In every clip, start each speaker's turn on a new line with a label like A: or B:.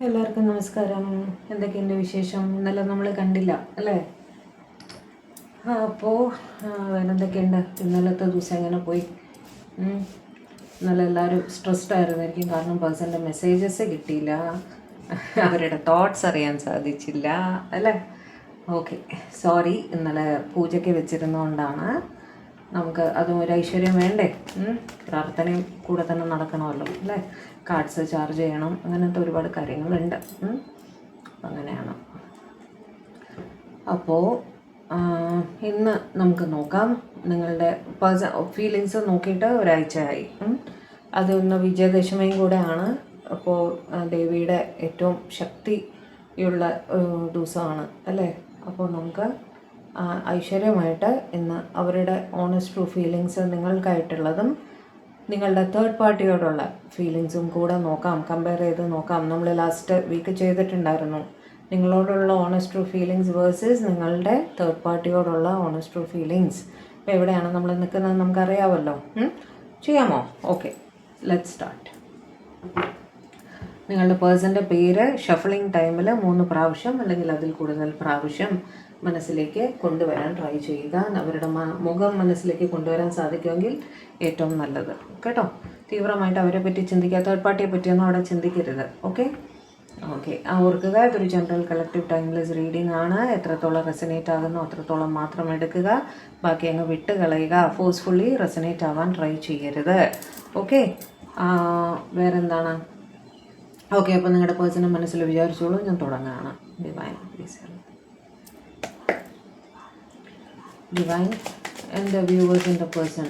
A: എല്ലാവർക്കും നമസ്കാരം. എന്തൊക്കെയുണ്ട് വിശേഷം? ഇന്നലെ നമ്മൾ കണ്ടില്ല അല്ലേ? അപ്പോൾ വേറെന്തൊക്കെയുണ്ട്? ഇന്നലത്തെ ദിവസം എങ്ങനെ പോയി? ഇന്നലെ എല്ലാവരും സ്ട്രെസ്ഡ് ആയിരുന്നായിരിക്കും, കാരണം പേഴ്സൻ്റെ മെസ്സേജസ് കിട്ടിയില്ല, അവരുടെ തോട്ട്സ് അറിയാൻ സാധിച്ചില്ല അല്ലേ? Okay, sorry. ഇന്നലെ പൂജയ്ക്ക് വെച്ചിരുന്നതുകൊണ്ടാണ്. നമുക്ക് അതും ഒരു ഐശ്വര്യം വേണ്ടേ? പ്രാർത്ഥനയും കൂടെ തന്നെ നടക്കണമല്ലോ അല്ലേ? കാർഡ്സ് ചാർജ് ചെയ്യണം, അങ്ങനത്തെ ഒരുപാട് കാര്യങ്ങളുണ്ട്. അങ്ങനെയാണ്. അപ്പോൾ ഇന്ന് നമുക്ക് നോക്കാം. നിങ്ങളുടെ ഫീലിങ്സ് നോക്കിയിട്ട് ഒരാഴ്ചയായി. അതൊന്ന് വിജയദശമിയും കൂടെ ആണ്. അപ്പോൾ ദേവിയുടെ ഏറ്റവും ശക്തിയുള്ള ദിവസമാണ് അല്ലേ? അപ്പോൾ നമുക്ക് ഐശ്വര്യമായിട്ട് ഇന്ന് അവരുടെ ഓണസ്റ്റ് ട്രൂ ഫീലിങ്സ് നിങ്ങൾക്കായിട്ടുള്ളതും നിങ്ങളുടെ തേർഡ് പാർട്ടിയോടുള്ള ഫീലിങ്സും കൂടെ നോക്കാം, കമ്പയർ ചെയ്ത് നോക്കാം. നമ്മൾ ലാസ്റ്റ് വീക്ക് ചെയ്തിട്ടുണ്ടായിരുന്നു നിങ്ങളോടുള്ള ഓണസ്റ്റ് ട്രൂ ഫീലിങ്സ് വേഴ്സസ് നിങ്ങളുടെ തേർഡ് പാർട്ടിയോടുള്ള ഓണസ്റ്റ് ട്രൂ ഫീലിങ്സ്. ഇപ്പോൾ എവിടെയാണ് നമ്മൾ നിൽക്കുന്നത് നമുക്കറിയാമല്ലോ. ചെയ്യാമോ? Okay, let's start. നിങ്ങളുടെ പേഴ്സൻ്റെ പേര് ഷഫിളിംഗ് ടൈമിൽ 3 പ്രാവശ്യം അല്ലെങ്കിൽ അതിൽ കൂടുതൽ പ്രാവശ്യം മനസ്സിലേക്ക് കൊണ്ടുവരാൻ ട്രൈ ചെയ്യുക. അവരുടെ മുഖം മനസ്സിലേക്ക് കൊണ്ടുവരാൻ സാധിക്കുമെങ്കിൽ ഏറ്റവും നല്ലത് കേട്ടോ. തീവ്രമായിട്ട് അവരെ പറ്റി ചിന്തിക്കുക, തേർഡ് പാർട്ടിയെ പറ്റിയൊന്നും അവിടെ ചിന്തിക്കരുത്. ഓക്കെ, ഓർക്കുക, ഇതൊരു ജനറൽ കളക്റ്റീവ് ടൈംലെസ് റീഡിംഗ് ആണ്. എത്രത്തോളം റെസനേറ്റ് ആകുന്നോ അത്രത്തോളം മാത്രം എടുക്കുക, ബാക്കി അങ്ങ് വിട്ട് കളയുക. ഫോഴ്സ്ഫുള്ളി റെസനേറ്റ് ആവാൻ ട്രൈ ചെയ്യരുത്. ഓക്കെ, വേറെന്താണ്? ഓക്കെ, അപ്പോൾ നിങ്ങളുടെ പേഴ്സണെ മനസ്സിൽ വിചാരിച്ചോളൂ. ഞാൻ തുടങ്ങുകയാണ്. Divine please help. ഡിവൈൻ, എൻ്റെ വ്യൂവേഴ്സിൻ്റെ പേഴ്സൺ,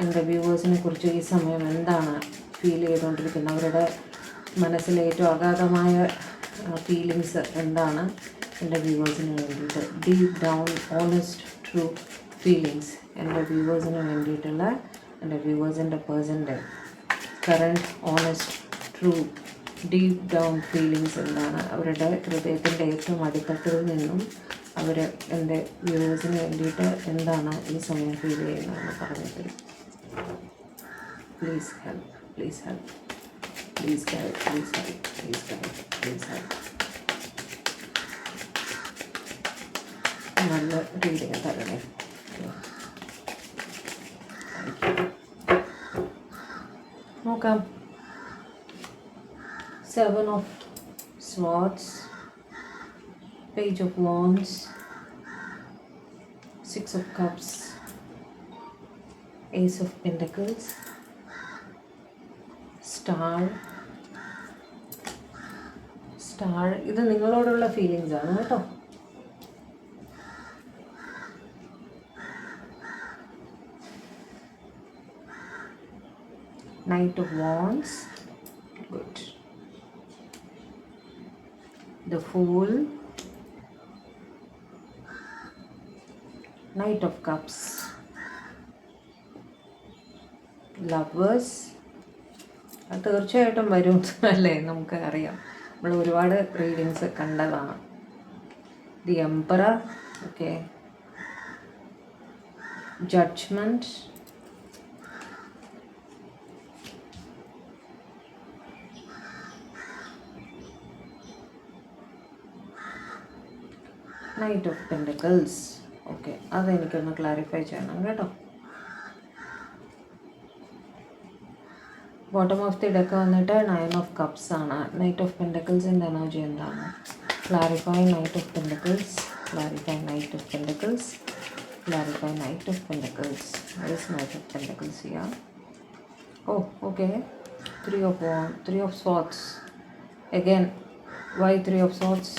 A: എൻ്റെ വ്യൂവേഴ്സിനെ കുറിച്ച് ഈ സമയം എന്താണ് ഫീൽ ചെയ്തുകൊണ്ടിരിക്കുന്നത്? അവരുടെ മനസ്സിലെ ഏറ്റവും അഗാധമായ ഫീലിങ്സ് എന്താണ് എൻ്റെ വ്യൂവേഴ്സിന് വേണ്ടിയിട്ട്? Deep down honest true feelings എൻ്റെ വ്യൂവേഴ്സിന് വേണ്ടിയിട്ടുള്ള എൻ്റെ വ്യൂവേഴ്സിൻ്റെ പേഴ്സൻ്റെ current honest true deep down feelings എന്താണ്? അവരുടെ ഹൃദയത്തിൻ്റെ ഏറ്റവും അടിത്തട്ടിൽ നിന്നും അവർ എൻ്റെ വ്യൂവേഴ്സിന് വേണ്ടിയിട്ട് എന്താണ് ഈ സമയം ഫീൽ ചെയ്യുന്നതെന്ന് പറഞ്ഞിട്ട് please help, please help, please guide, please help, please guide, please help. നല്ല റീഡിങ് തരണേ. നോക്കാം. 7 of Swords, Page of Wands, 6 of Cups, Ace of Pentacles, Star. ഇത് നിങ്ങളോടുള്ള ഫീലിങ്സ് ആണ് കേട്ടോ. Knight of Wands, good. The Fool, Knight of Cups, Lovers. അത് തീർച്ചയായിട്ടും വരും അല്ലേ? നമുക്ക് അറിയാം, നമ്മൾ ഒരുപാട് റീഡിങ്സ് കണ്ടതാണ്. The Emperor, okay. Judgement, Knight of pentacles. Okay, അതെനിക്കൊന്ന് ക്ലാരിഫൈ ചെയ്യണം കേട്ടോ. ബോട്ടം ഓഫ് ദി ഡെക്ക് വന്നിട്ട് 9 of Cups ആണ്. നൈറ്റ് ഓഫ് പെൻറ്റക്കിൾസിൻ്റെ എനർജി എന്താണ്? Clarify night of pentacles, clarify night of pentacles, clarify night of pentacles. What is Knight of Pentacles here? Oh, okay. 3 of Swords. Again, why 3 of Swords?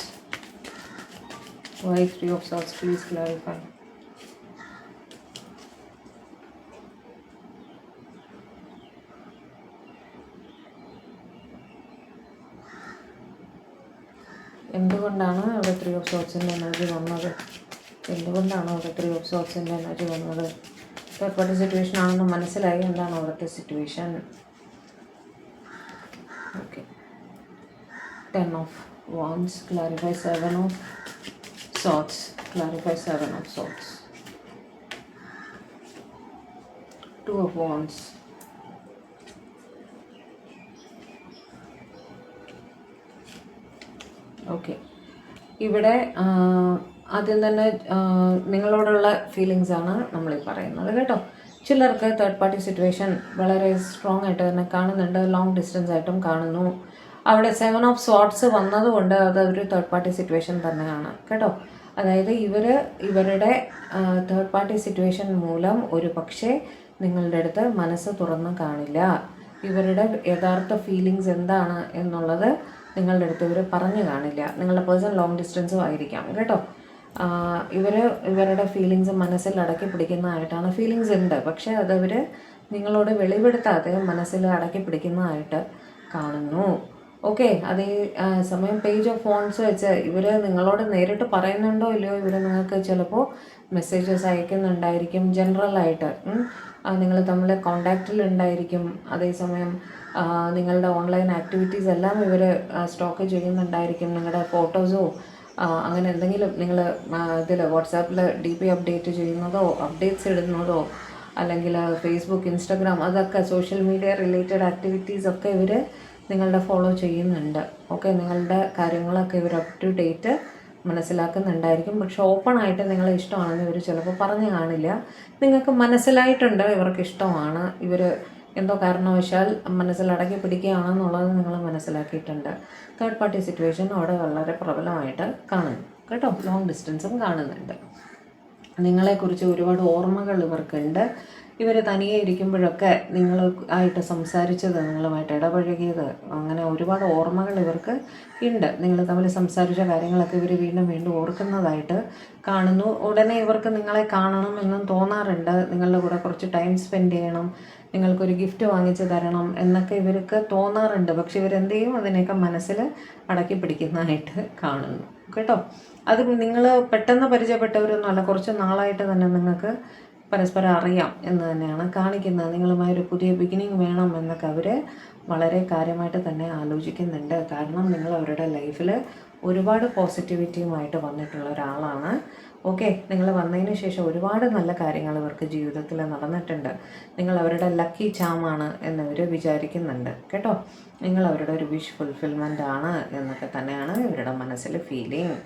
A: Why 3 of Swords? Please clarify. എന്തുകൊണ്ടാണ് അവിടെ 3 of Swordsൻ്റെ energy വന്നത്? എന്തുകൊണ്ടാണ് അവിടെ 3 of Swordsൻ്റെ energy വന്നത്? Third party situation ആണെന്ന് മനസ്സിലായി. എന്താണ് അവിടുത്തെ situation? Okay, 10 of Wands, clarify 7 of Swords, clarify 7 of Swords. 2 of Wands, okay, ഇവിടെ ആദ്യം തന്നെ നിങ്ങളോടുള്ള ഫീലിങ്സാണ് നമ്മളീ പറയുന്നത് കേട്ടോ. ചിലർക്ക് തേർഡ് പാർട്ടി സിറ്റുവേഷൻ വളരെ സ്ട്രോങ് ആയിട്ട് തന്നെ കാണുന്നുണ്ട്, ലോങ് ഡിസ്റ്റൻസ് ആയിട്ടും കാണുന്നു. അവിടെ 7 ഓഫ് സ്വാർട്സ് വന്നതുകൊണ്ട് അതൊരു തേർഡ് പാർട്ടി സിറ്റുവേഷൻ തന്നെയാണ് കേട്ടോ. അതായത് ഇവരുടെ തേർഡ് പാർട്ടി സിറ്റുവേഷൻ മൂലം ഒരു പക്ഷേ നിങ്ങളുടെ അടുത്ത് മനസ്സ് തുറന്ന് കാണില്ല. ഇവരുടെ യഥാർത്ഥ ഫീലിങ്സ് എന്താണ് എന്നുള്ളത് നിങ്ങളുടെ അടുത്ത് ഇവർ പറഞ്ഞു കാണില്ല. നിങ്ങളുടെ പേഴ്സൺ ലോങ് ഡിസ്റ്റൻസും ആയിരിക്കാം കേട്ടോ. ഇവരുടെ ഫീലിങ്സ് മനസ്സിൽ അടക്കി പിടിക്കുന്നതായിട്ടാണ്. ഫീലിങ്സ് ഉണ്ട്, പക്ഷേ അതവർ നിങ്ങളോട് വെളിപ്പെടുത്താതെ മനസ്സിൽ അടക്കി പിടിക്കുന്നതായിട്ട് കാണുന്നു. ഓക്കെ, അതേ സമയം പേജ് ഓഫ് ഫോൺസ് വെച്ച് ഇവർ നിങ്ങളോട് നേരിട്ട് പറയുന്നുണ്ടോ ഇല്ലയോ, ഇവർ നിങ്ങൾക്ക് ചിലപ്പോൾ മെസ്സേജസ് അയക്കുന്നുണ്ടായിരിക്കും ജനറലായിട്ട്. നിങ്ങൾ തമ്മിൽ കോണ്ടാക്റ്റിലുണ്ടായിരിക്കും. അതേസമയം നിങ്ങളുടെ ഓൺലൈൻ ആക്ടിവിറ്റീസ് എല്ലാം ഇവർ സ്റ്റോക്ക് ചെയ്യുന്നുണ്ടായിരിക്കും. നിങ്ങളുടെ ഫോട്ടോസോ അങ്ങനെ എന്തെങ്കിലും നിങ്ങൾ ഇതിൽ വാട്സാപ്പിൽ DP അപ്ഡേറ്റ് ചെയ്യുന്നതോ അപ്ഡേറ്റ്സ് ഇടുന്നതോ അല്ലെങ്കിൽ ഫേസ്ബുക്ക്, ഇൻസ്റ്റഗ്രാം, അതൊക്കെ സോഷ്യൽ മീഡിയ റിലേറ്റഡ് ആക്ടിവിറ്റീസൊക്കെ ഇവർ നിങ്ങളുടെ ഫോളോ ചെയ്യുന്നുണ്ട്. ഓക്കെ, നിങ്ങളുടെ കാര്യങ്ങളൊക്കെ ഇവർ അപ് ടു ഡേറ്റ് മനസ്സിലാക്കുന്നുണ്ടായിരിക്കും. പക്ഷെ ഓപ്പൺ ആയിട്ട് നിങ്ങളെ ഇഷ്ടമാണെന്ന് ഇവർ ചിലപ്പോൾ പറഞ്ഞു കാണില്ല. നിങ്ങൾക്ക് മനസ്സിലായിട്ടുണ്ട് ഇവർക്ക് ഇഷ്ടമാണ്, ഇവർ എന്തോ കാരണവശാൽ മനസ്സിൽ അടക്കി പിടിക്കുകയാണെന്നുള്ളത് നിങ്ങൾ മനസ്സിലാക്കിയിട്ടുണ്ട്. തേർഡ് പാർട്ടി സിറ്റുവേഷൻ അവിടെ വളരെ പ്രബലമായിട്ട് കാണുന്നു കേട്ടോ. ലോങ് ഡിസ്റ്റൻസും കാണുന്നുണ്ട്. നിങ്ങളെക്കുറിച്ച് ഒരുപാട് ഓർമ്മകൾ ഇവർക്കുണ്ട്. ഇവർ തനിയെ ഇരിക്കുമ്പോഴൊക്കെ നിങ്ങളുമായിട്ട് സംസാരിച്ചത്, നിങ്ങളുമായിട്ട് ഇടപഴകിയത്, അങ്ങനെ ഒരുപാട് ഓർമ്മകൾ ഇവർക്ക് ഉണ്ട്. നിങ്ങൾ തമ്മിൽ സംസാരിച്ച കാര്യങ്ങളൊക്കെ ഇവർ വീണ്ടും വീണ്ടും ഓർക്കുന്നതായിട്ട് കാണുന്നു. ഉടനെ ഇവർക്ക് നിങ്ങളെ കാണണം എന്നും തോന്നാറുണ്ട്. നിങ്ങളുടെ കൂടെ കുറച്ച് ടൈം സ്പെൻഡ് ചെയ്യണം, നിങ്ങൾക്കൊരു ഗിഫ്റ്റ് വാങ്ങിച്ച് തരണം എന്നൊക്കെ ഇവർക്ക് തോന്നാറുണ്ട്. പക്ഷെ ഇവരെന്ത് ചെയ്യും, അതിനെയൊക്കെ മനസ്സിൽ അടക്കി പിടിക്കുന്നതായിട്ട് കാണുന്നു കേട്ടോ. അത് നിങ്ങൾ പെട്ടെന്ന് പരിചയപ്പെട്ടവരൊന്നുമല്ല, കുറച്ച് നാളായിട്ട് തന്നെ നിങ്ങൾക്ക് പരസ്പരം അറിയാം എന്ന് തന്നെയാണ് കാണിക്കുന്നത്. നിങ്ങളുമായൊരു പുതിയ ബിഗിനിങ് വേണം എന്നൊക്കെ അവർ വളരെ കാര്യമായിട്ട് തന്നെ ആലോചിക്കുന്നുണ്ട്. കാരണം നിങ്ങൾ അവരുടെ ലൈഫിൽ ഒരുപാട് പോസിറ്റിവിറ്റിയുമായിട്ട് വന്നിട്ടുള്ള ഒരാളാണ്. ഓക്കെ, നിങ്ങൾ വന്നതിന് ശേഷം ഒരുപാട് നല്ല കാര്യങ്ങൾ ഇവർക്ക് ജീവിതത്തിൽ നടന്നിട്ടുണ്ട്. നിങ്ങൾ അവരുടെ ലക്കി ചാമാണ് എന്നിവർ വിചാരിക്കുന്നുണ്ട് കേട്ടോ. നിങ്ങൾ അവരുടെ ഒരു വിഷ് ഫുൾഫിൽമെൻ്റ് ആണ് എന്നൊക്കെ തന്നെയാണ് ഇവരുടെ മനസ്സിൽ ഫീലിംഗ്.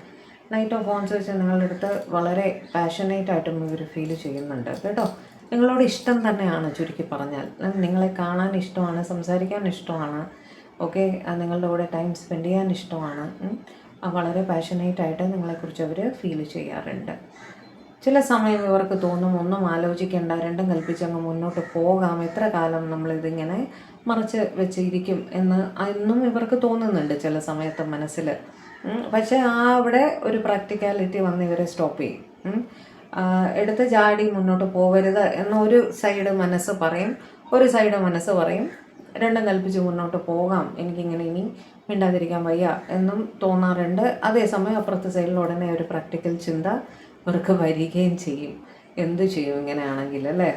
A: നൈറ്റ് ഓഫ് ഫോൺസ് വെച്ച് നിങ്ങളുടെ അടുത്ത് വളരെ പാഷനേറ്റ് ആയിട്ടും ഇവർ ഫീൽ ചെയ്യുന്നുണ്ട് കേട്ടോ. നിങ്ങളോട് ഇഷ്ടം തന്നെയാണ്, ചുരുക്കി പറഞ്ഞാൽ. നിങ്ങളെ കാണാൻ ഇഷ്ടമാണ്, സംസാരിക്കാൻ ഇഷ്ടമാണ്. ഓക്കെ, നിങ്ങളുടെ കൂടെ ടൈം സ്പെൻഡ് ചെയ്യാൻ ഇഷ്ടമാണ്. വളരെ പാഷനേറ്റ് ആയിട്ട് നിങ്ങളെക്കുറിച്ച് അവർ ഫീൽ ചെയ്യാറുണ്ട്. ചില സമയം ഇവർക്ക് തോന്നും ഒന്നും ആലോചിക്കേണ്ട, രണ്ടും കൽപ്പിച്ച് അങ്ങ് മുന്നോട്ട് പോകാം, എത്ര കാലം നമ്മളിതിങ്ങനെ മറച്ച് വെച്ചിരിക്കും എന്നും ഇവർക്ക് തോന്നുന്നുണ്ട് ചില സമയത്ത് മനസ്സിൽ. പക്ഷേ അവിടെ ഒരു പ്രാക്ടിക്കാലിറ്റി വന്ന് ഇവരെ സ്റ്റോപ്പ് ചെയ്യും. എടുത്ത് ചാടി മുന്നോട്ട് പോകരുത് എന്നൊരു സൈഡ് മനസ്സ് പറയും, ഒരു സൈഡ് മനസ്സ് പറയും രണ്ടും കൽപ്പിച്ച് മുന്നോട്ട് പോകാം, എനിക്കിങ്ങനെ ഇനി മിണ്ടാതിരിക്കാൻ വയ്യ എന്നും തോന്നാറുണ്ട്. അതേസമയം അപ്പുറത്തെ സൈഡിൽ ഉടനെ ഒരു പ്രാക്ടിക്കൽ ചിന്ത ഇവർക്ക് വരികയും ചെയ്യും. എന്ത് ചെയ്യും ഇങ്ങനെയാണെങ്കിൽ അല്ലേ?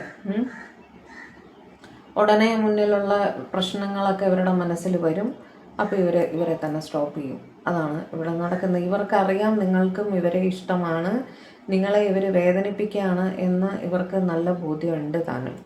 A: ഉടനെ മുന്നിലുള്ള പ്രശ്നങ്ങളൊക്കെ ഇവരുടെ മനസ്സിൽ വരും. അപ്പോൾ ഇവരെ തന്നെ സ്റ്റോപ്പ് ചെയ്യും. അതാണ് ഇവിടെ നടക്കുന്നത്. ഇവർക്കറിയാം നിങ്ങൾക്കും ഇവരെ ഇഷ്ടമാണ്, നിങ്ങളെ ഇവർ വേദനിപ്പിക്കുകയാണ് എന്ന് ഇവർക്ക് നല്ല ബോധ്യമുണ്ട് താനും.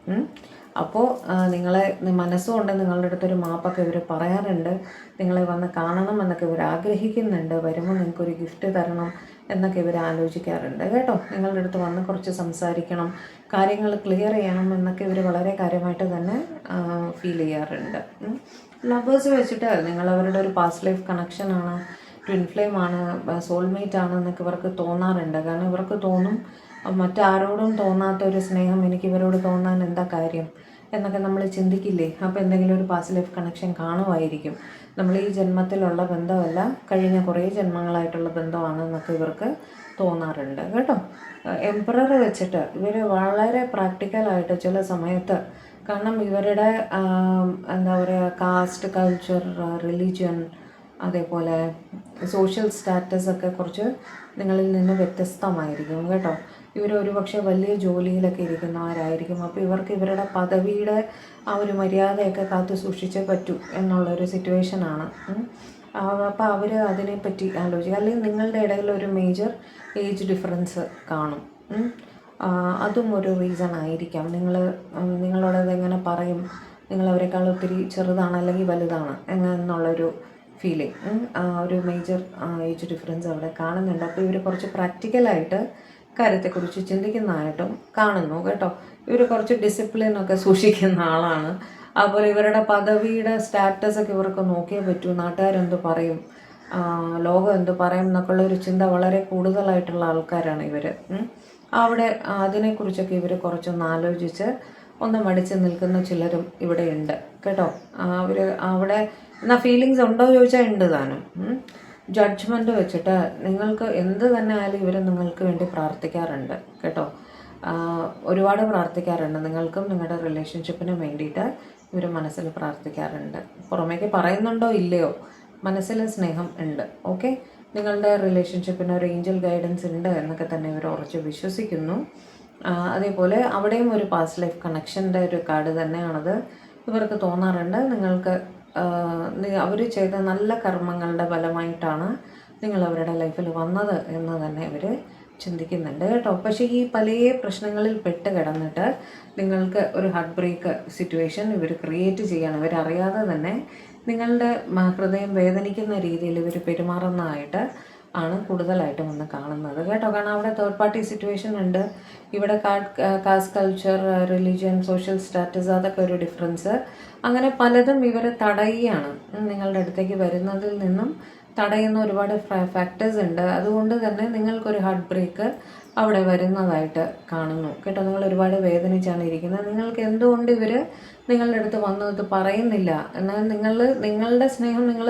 A: അപ്പോൾ നിങ്ങളെ മനസ്സുകൊണ്ട് നിങ്ങളുടെ അടുത്തൊരു മാപ്പൊക്കെ ഇവർ പറയാറുണ്ട്. നിങ്ങളെ വന്ന് കാണണം എന്നൊക്കെ ഇവർ ആഗ്രഹിക്കുന്നുണ്ട്. വരുമ്പോൾ നിങ്ങൾക്കൊരു ഗിഫ്റ്റ് തരണം എന്നൊക്കെ ഇവർ ആലോചിക്കാറുണ്ട് കേട്ടോ. നിങ്ങളുടെ അടുത്ത് വന്ന് കുറച്ച് സംസാരിക്കണം, കാര്യങ്ങൾ ക്ലിയർ ചെയ്യണം എന്നൊക്കെ ഇവർ വളരെ കാര്യമായിട്ട് തന്നെ ഫീൽ ചെയ്യാറുണ്ട്. ലവേഴ്സ് വെച്ചിട്ട് നിങ്ങൾ അവരുടെ ഒരു പാസ്റ്റ് ലൈഫ് കണക്ഷനാണ്, ട്വിൻ ഫ്ലെയിം ആണ്, സോൾമേറ്റ് ആണ് എന്നൊക്കെ ഇവർക്ക് തോന്നാറുണ്ട്. കാരണം ഇവർക്ക് തോന്നും മറ്റാരോടും തോന്നാത്തൊരു സ്നേഹം എനിക്ക് ഇവരോട് തോന്നാൻ എന്താ കാര്യം എന്നൊക്കെ നമ്മൾ ചിന്തിക്കില്ലേ. അപ്പോൾ എന്തെങ്കിലും ഒരു പാസ്റ്റ് ലൈഫ് കണക്ഷൻ കാണുമായിരിക്കും. നമ്മൾ ഈ ജന്മത്തിലുള്ള ബന്ധമല്ല, കഴിഞ്ഞ കുറേ ജന്മങ്ങളായിട്ടുള്ള ബന്ധമാണെന്നൊക്കെ ഇവർക്ക് തോന്നാറുണ്ട് കേട്ടോ. എംപറർ വെച്ചിട്ട് ഇവർ വളരെ പ്രാക്ടിക്കലായിട്ട് ചില സമയത്ത്, കാരണം ഇവരുടെ എന്താ പറയുക, കാസ്റ്റ്, കൾച്ചർ, റിലീജിയൻ, അതേപോലെ സോഷ്യൽ സ്റ്റാറ്റസ് ഒക്കെ കുറച്ച് നിങ്ങളിൽ നിന്ന് വ്യത്യസ്തമായിരിക്കും കേട്ടോ. ഇവരൊരു പക്ഷേ വലിയ ജോലിയിലൊക്കെ ഇരിക്കുന്നവരായിരിക്കും. അപ്പോൾ ഇവർക്ക് ഇവരുടെ പദവിയുടെ ആ ഒരു മര്യാദയൊക്കെ കാത്തു സൂക്ഷിച്ചേ പറ്റൂ എന്നുള്ളൊരു സിറ്റുവേഷനാണ്. അപ്പോൾ അവർ അതിനെപ്പറ്റി ആലോചിക്കുക. അല്ലെങ്കിൽ നിങ്ങളുടെ ഇടയിൽ ഒരു മേജർ ഏജ് ഡിഫറൻസ് കാണും. അതും ഒരു റീസൺ ആയിരിക്കാം. നിങ്ങളോടത് എങ്ങനെ പറയും, നിങ്ങളവരെക്കാൾ ഒത്തിരി ചെറുതാണ് അല്ലെങ്കിൽ വലുതാണ് എന്നുള്ളൊരു ഫീലിംഗ്. ഒരു മേജർ ഏജ് ഡിഫറൻസ് അവിടെ കാണുന്നുണ്ട്. അപ്പോൾ ഇവർ കുറച്ച് പ്രാക്ടിക്കലായിട്ട് കാര്യത്തെക്കുറിച്ച് ചിന്തിക്കുന്നതായിട്ടും കാണുന്നു കേട്ടോ. ഇവർ കുറച്ച് ഡിസിപ്ലിനൊക്കെ സൂക്ഷിക്കുന്ന ആളാണ്. അതുപോലെ ഇവരുടെ പദവിയുടെ സ്റ്റാറ്റസ് ഒക്കെ ഇവർക്ക് നോക്കിയേ പറ്റൂ. നാട്ടുകാരെന്ത് പറയും, ലോകം എന്ത് പറയും എന്നൊക്കെയുള്ള ഒരു ചിന്ത വളരെ കൂടുതലായിട്ടുള്ള ആൾക്കാരാണ് ഇവർ. അവിടെ അതിനെക്കുറിച്ചൊക്കെ ഇവർ കുറച്ചൊന്ന് ആലോചിച്ച് ഒന്ന് മടിച്ച് നിൽക്കുന്ന ചിലരും ഇവിടെ ഉണ്ട് കേട്ടോ. അവർ അവിടെ എന്നാൽ ഫീലിങ്സ് ഉണ്ടോ ചോദിച്ചാൽ ഉണ്ട് താനും. ജഡ്ജ്മെൻറ്റ് വെച്ചിട്ട് നിങ്ങൾക്ക് എന്ത് തന്നെ ആയാലും ഇവർ നിങ്ങൾക്ക് വേണ്ടി പ്രാർത്ഥിക്കാറുണ്ട് കേട്ടോ. ഒരുപാട് പ്രാർത്ഥിക്കാറുണ്ട്. നിങ്ങൾക്കും നിങ്ങളുടെ റിലേഷൻഷിപ്പിനും വേണ്ടിയിട്ട് ഇവർ മനസ്സിൽ പ്രാർത്ഥിക്കാറുണ്ട്. പുറമേക്ക് പറയുന്നുണ്ടോ ഇല്ലയോ, മനസ്സിൽ സ്നേഹം ഉണ്ട്. ഓക്കെ, നിങ്ങളുടെ റിലേഷൻഷിപ്പിന് ഒരു ഏഞ്ചൽ ഗൈഡൻസ് ഉണ്ട് എന്നൊക്കെ തന്നെ ഇവർ ഉറച്ച് വിശ്വസിക്കുന്നു. അതേപോലെ അവിടെയും ഒരു പാസ്റ്റ് ലൈഫ് കണക്ഷൻ്റെ ഒരു കാർഡ് തന്നെയാണത്. ഇവർക്ക് തോന്നാറുണ്ട് നിങ്ങൾക്ക് അവർ ചെയ്ത നല്ല കർമ്മങ്ങളുടെ ഫലമായിട്ടാണ് നിങ്ങൾ അവരുടെ ലൈഫിൽ വന്നത് എന്ന് തന്നെ ഇവർ ചിന്തിക്കുന്നുണ്ട് കേട്ടോ. പക്ഷേ ഈ പല പ്രശ്നങ്ങളിൽ പെട്ട് കിടന്നിട്ട് നിങ്ങൾക്ക് ഒരു ഹാർട്ട് ബ്രേക്ക് സിറ്റുവേഷൻ ഇവർ ക്രിയേറ്റ് ചെയ്യാണ്. ഇവരറിയാതെ തന്നെ നിങ്ങളുടെ ഹൃദയം വേദനിക്കുന്ന രീതിയിൽ ഇവർ പെരുമാറുന്നതായിട്ട് ആണ് കൂടുതലായിട്ടും ഒന്ന് കാണുന്നത് കേട്ടോ. കാരണം അവിടെ തേർഡ് പാർട്ടി സിറ്റുവേഷൻ ഉണ്ട്. ഇവിടെ caste culture, religion, social status, അതൊക്കെ ഒരു ഡിഫറൻസ്. അങ്ങനെ പലതും ഇവരെ തടയുകയാണ്. നിങ്ങളുടെ അടുത്തേക്ക് വരുന്നതിൽ നിന്നും തടയുന്ന ഒരുപാട് ഫാക്ടേഴ്സ് ഉണ്ട്. അതുകൊണ്ട് തന്നെ നിങ്ങൾക്കൊരു ഹാർട്ട് ബ്രേക്ക് അവിടെ വരുന്നതായിട്ട് കാണുന്നു കേട്ടോ. നിങ്ങൾ ഒരുപാട് വേദനിച്ചാണ് ഇരിക്കുന്നത്. നിങ്ങൾക്ക് എന്തുകൊണ്ട് ഇവർ നിങ്ങളുടെ അടുത്ത് വന്നു ഇത് പറയുന്നില്ല എന്നാൽ നിങ്ങളുടെ സ്നേഹം നിങ്ങൾ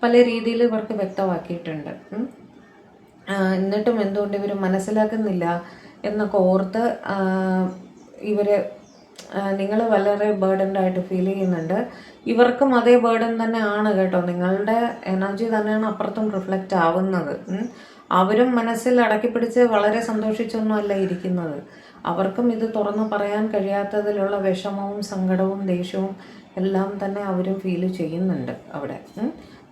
A: പല രീതിയിൽ ഇവർക്ക് വ്യക്തമാക്കിയിട്ടുണ്ട്. എന്നിട്ടും എന്തുകൊണ്ട് ഇവർ മനസ്സിലാക്കുന്നില്ല എന്നൊക്കെ ഓർത്ത് ഇവർ നിങ്ങൾ വളരെ ബേർഡൻഡായിട്ട് ഫീൽ ചെയ്യുന്നുണ്ട്. ഇവർക്കും അതേ ബേർഡൻ തന്നെ ആണ് കേട്ടോ. നിങ്ങളുടെ എനർജി തന്നെയാണ് അപ്പുറത്തും റിഫ്ലക്റ്റ് ആവുന്നത്. അവരും മനസ്സിൽ അടക്കി പിടിച്ച് വളരെ സന്തോഷിച്ചൊന്നും അല്ല ഇരിക്കുന്നത്. അവർക്കും ഇത് തുറന്നു പറയാൻ കഴിയാത്തതിലുള്ള വിഷമവും സങ്കടവും ദേഷ്യവും എല്ലാം തന്നെ അവരും ഫീൽ ചെയ്യുന്നുണ്ട് അവിടെ.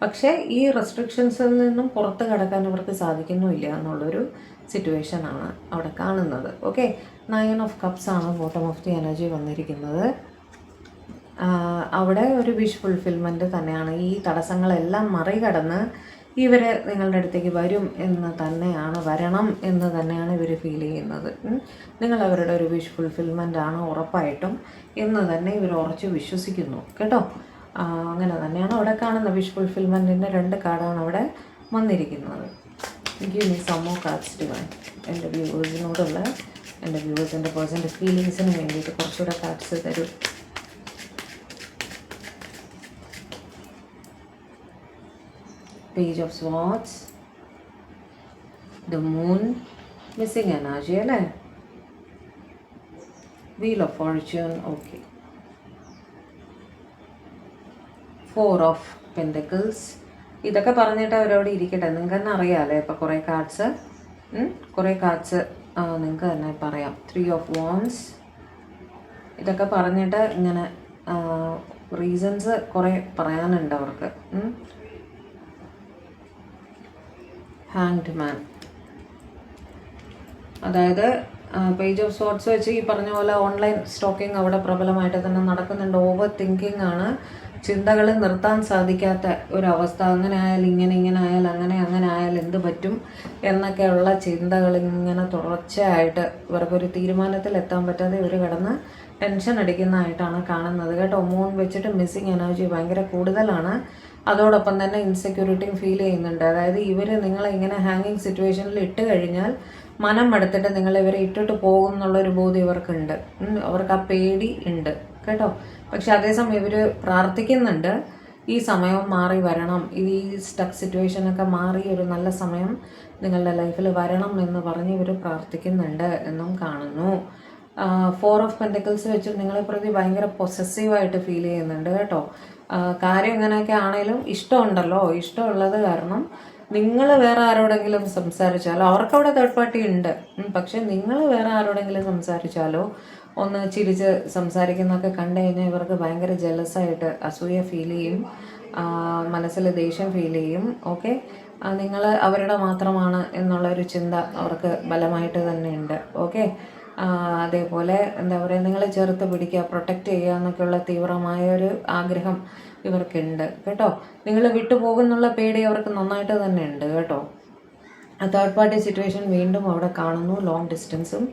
A: പക്ഷേ ഈ റെസ്ട്രിക്ഷൻസിൽ നിന്നും പുറത്ത് കടക്കാൻ അവർക്ക് സാധിക്കുന്നുമില്ല എന്നുള്ളൊരു സിറ്റുവേഷനാണ് അവിടെ കാണുന്നത്. ഓക്കെ, 9 ഓഫ് കപ്സ് ആണ് ബോട്ടം ഓഫ് ദി എനർജി വന്നിരിക്കുന്നത്. അവിടെ ഒരു വിഷ് ഫുൾഫിൽമെൻറ്റ് തന്നെയാണ്. ഈ തടസ്സങ്ങളെല്ലാം മറികടന്ന് ഇവർ നിങ്ങളുടെ അടുത്തേക്ക് വരും എന്ന് തന്നെയാണ്, വരണം എന്ന് തന്നെയാണ് ഇവർ ഫീൽ ചെയ്യുന്നത്. നിങ്ങൾ അവരുടെ ഒരു വിഷ് ഫുൾഫിൽമെൻ്റ് ആണ് ഉറപ്പായിട്ടും എന്ന് തന്നെ ഇവർ ഉറച്ച് വിശ്വസിക്കുന്നു കേട്ടോ. അങ്ങനെ തന്നെയാണ് അവിടെ കാണുന്നത്. വിഷ് ഫുൾഫിൽമെൻറ്റിൻ്റെ 2 കാർഡാണ് അവിടെ വന്നിരിക്കുന്നത്. Give me some more cards divine. എൻ്റെ വ്യൂവേഴ്സിനോടുള്ള എൻ്റെ വ്യൂവേഴ്സിൻ്റെ പേഴ്സൻ്റെ ഫീലിങ്സിന് വേണ്ടിയിട്ട് കുറച്ചുകൂടെ കാർഡ്സ് തരും. Page of Swords, the Moon, missing energy അല്ലേ, Wheel of Fortune. Okay, 4 of Pentacles. ഇതൊക്കെ പറഞ്ഞിട്ട് അവരവിടെ ഇരിക്കട്ടെ. നിങ്ങൾക്ക് തന്നെ അറിയാമല്ലേ ഇപ്പോൾ കുറേ കാർഡ്സ് നിങ്ങൾക്ക് തന്നെ പറയാം. 3 ഓഫ് വാൻഡ്സ്. ഇതൊക്കെ പറഞ്ഞിട്ട് ഇങ്ങനെ റീസൺസ് കുറേ പറയാനുണ്ട് അവർക്ക്. Hanged man. അതായത് പേജ് ഓഫ് സോർട്സ് വെച്ച് ഈ പറഞ്ഞ പോലെ ഓൺലൈൻ സ്റ്റോക്കിംഗ് അവിടെ പ്രബലമായിട്ട് തന്നെ നടക്കുന്നുണ്ട്. ഓവർ തിങ്കിങ് ആണ്. ചിന്തകൾ നിർത്താൻ സാധിക്കാത്ത ഒരവസ്ഥ. അങ്ങനെ ആയാൽ ഇങ്ങനെ ആയാൽ അങ്ങനെ ആയാൽ എന്ത് പറ്റും എന്നൊക്കെയുള്ള ചിന്തകൾ ഇങ്ങനെ തുടർച്ചയായിട്ട് ഇവർക്കൊരു തീരുമാനത്തിൽ എത്താൻ പറ്റാതെ ഇവർ കിടന്ന് ടെൻഷൻ അടിക്കുന്നതായിട്ടാണ് കാണുന്നത് കേട്ടോ. മൂൺ വെച്ചിട്ട് മിസ്സിങ് എനർജി ഭയങ്കര കൂടുതലാണ്. അതോടൊപ്പം തന്നെ ഇൻസെക്യൂരിറ്റിയും ഫീൽ ചെയ്യുന്നുണ്ട്. അതായത് ഇവർ നിങ്ങളെ ഇങ്ങനെ ഹാങ്ങിങ് സിറ്റുവേഷനിൽ ഇട്ട് കഴിഞ്ഞാൽ മനം മടുത്തിട്ട് നിങ്ങളിവരെ ഇട്ടിട്ട് പോകും എന്നുള്ളൊരു ബോധ്യം ഇവർക്കുണ്ട്. അവർക്ക് ആ പേടി ഉണ്ട് കേട്ടോ. പക്ഷെ അതേസമയം ഇവർ പ്രാർത്ഥിക്കുന്നുണ്ട് ഈ സമയം മാറി വരണം, ഈ സ്റ്റക്ക് സിറ്റുവേഷനൊക്കെ മാറി ഒരു നല്ല സമയം നിങ്ങളുടെ ലൈഫിൽ വരണം എന്ന് പറഞ്ഞ് ഇവർ പ്രാർത്ഥിക്കുന്നുണ്ട് എന്നും കാണുന്നു. 4 ഓഫ് പെൻറ്റക്കിൾസ് വെച്ച് നിങ്ങളെ പ്രതി ഭയങ്കര പൊസസീവായിട്ട് ഫീൽ ചെയ്യുന്നുണ്ട് കേട്ടോ. കാര്യം ഇങ്ങനെയൊക്കെ ആണെങ്കിലും ഇഷ്ടമുണ്ടല്ലോ, ഇഷ്ടമുള്ളത് കാരണം നിങ്ങൾ വേറെ ആരോടെങ്കിലും സംസാരിച്ചാലോ, അവർക്കവിടെ തേർഡ് പാർട്ടി ഉണ്ട്, പക്ഷെ നിങ്ങൾ വേറെ ആരോടെങ്കിലും സംസാരിച്ചാലോ ഒന്ന് ചിരിച്ച് സംസാരിക്കുന്നതൊക്കെ കണ്ടു കഴിഞ്ഞാൽ ഇവർക്ക് ഭയങ്കര ജലസായിട്ട് അസൂയ ഫീൽ ചെയ്യും, മനസ്സിൽ ദേഷ്യം ഫീൽ ചെയ്യും. ഓക്കെ, നിങ്ങൾ അവരുടെ മാത്രമാണ് എന്നുള്ളൊരു ചിന്ത അവർക്ക് ബലമായിട്ട് തന്നെ ഉണ്ട്. ഓക്കെ, അതേപോലെ എന്താ പറയുക, നിങ്ങളെ ചേർത്ത് പിടിക്കുക, പ്രൊട്ടക്റ്റ് ചെയ്യുക എന്നൊക്കെയുള്ള തീവ്രമായ ഒരു ആഗ്രഹം ഇവർക്കുണ്ട് കേട്ടോ. നിങ്ങൾ വിട്ടുപോകുന്നുള്ള പേടി അവർക്ക് നന്നായിട്ട് തന്നെ ഉണ്ട് കേട്ടോ. തേർഡ് പാർട്ടി സിറ്റുവേഷൻ വീണ്ടും അവിടെ കാണുന്നു, ലോങ് ഡിസ്റ്റൻസും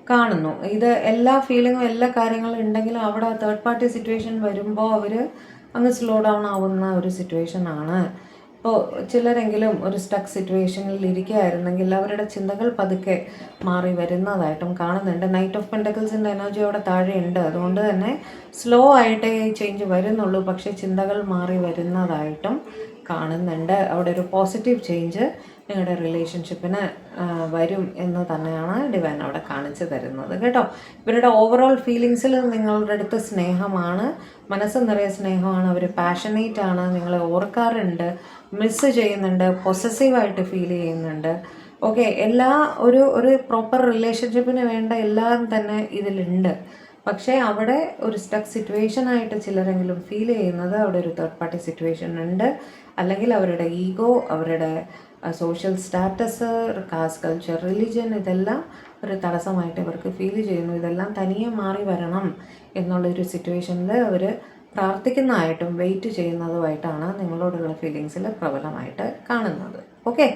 A: കാണുന്നു. ഇത് എല്ലാ ഫീലിങ്ങും എല്ലാ കാര്യങ്ങളും ഉണ്ടെങ്കിലും അവിടെ തേർഡ് പാർട്ടി സിറ്റുവേഷൻ വരുമ്പോൾ അവർ അങ്ങ് സ്ലോ ഡൗൺ ആവുന്ന ഒരു സിറ്റുവേഷനാണ്. ഇപ്പോൾ ചിലരെങ്കിലും ഒരു സ്റ്റക്ക് സിറ്റുവേഷനിൽ ഇരിക്കുകയായിരുന്നെങ്കിൽ അവരുടെ ചിന്തകൾ പതുക്കെ മാറി വരുന്നതായിട്ടും കാണുന്നുണ്ട്. നൈറ്റ് ഓഫ് പെൻറ്റക്കിൾസിൻ്റെ എനർജി അവിടെ താഴെയുണ്ട്, അതുകൊണ്ട് തന്നെ സ്ലോ ആയിട്ടേ ചേഞ്ച് വരുന്നുള്ളൂ, പക്ഷേ ചിന്തകൾ മാറി വരുന്നതായിട്ടും കാണുന്നുണ്ട്. അവിടെ ഒരു പോസിറ്റീവ് ചേഞ്ച് നിങ്ങളുടെ റിലേഷൻഷിപ്പിന് വരും എന്ന് തന്നെയാണ് ഡിവൈൻ അവിടെ കാണിച്ചു തരുന്നത് കേട്ടോ. ഇവരുടെ ഓവറോൾ ഫീലിങ്സിൽ നിങ്ങളുടെ അടുത്ത് സ്നേഹമാണ്, മനസ്സ് നിറയെ സ്നേഹമാണ്, അവർ പാഷനേറ്റ് ആണ്, നിങ്ങളെ ഓർക്കാറുണ്ട്, മിസ് ചെയ്യുന്നുണ്ട്, പൊസസീവായിട്ട് ഫീൽ ചെയ്യുന്നുണ്ട്. ഓക്കെ, എല്ലാ ഒരു പ്രോപ്പർ റിലേഷൻഷിപ്പിന് വേണ്ട എല്ലാം തന്നെ ഇതിലുണ്ട്. പക്ഷേ അവിടെ ഒരു സ്റ്റക്ക് സിറ്റുവേഷനായിട്ട് ചിലരെങ്കിലും ഫീൽ ചെയ്യുന്നത് അവിടെ ഒരു തേർഡ് പാർട്ടി സിറ്റുവേഷൻ ഉണ്ട്. അല്ലെങ്കിൽ അവരുടെ ഈഗോ, അവരുടെ social status, caste, culture, religion, ഇതെല്ലാം ഒരു തടസ്സമായിട്ട് ഇവർക്ക് ഫീൽ ചെയ്യുന്നു. ഇതെല്ലാം തനിയെ മാറി വരണം എന്നുള്ളൊരു സിറ്റുവേഷനിൽ അവർ പ്രാർത്ഥിക്കുന്നതായിട്ടും വെയിറ്റ് ചെയ്യുന്നതുമായിട്ടാണ് നിങ്ങളോടുള്ള ഫീലിങ്സിൽ പ്രബലമായിട്ട് കാണുന്നത്. ഓക്കെ,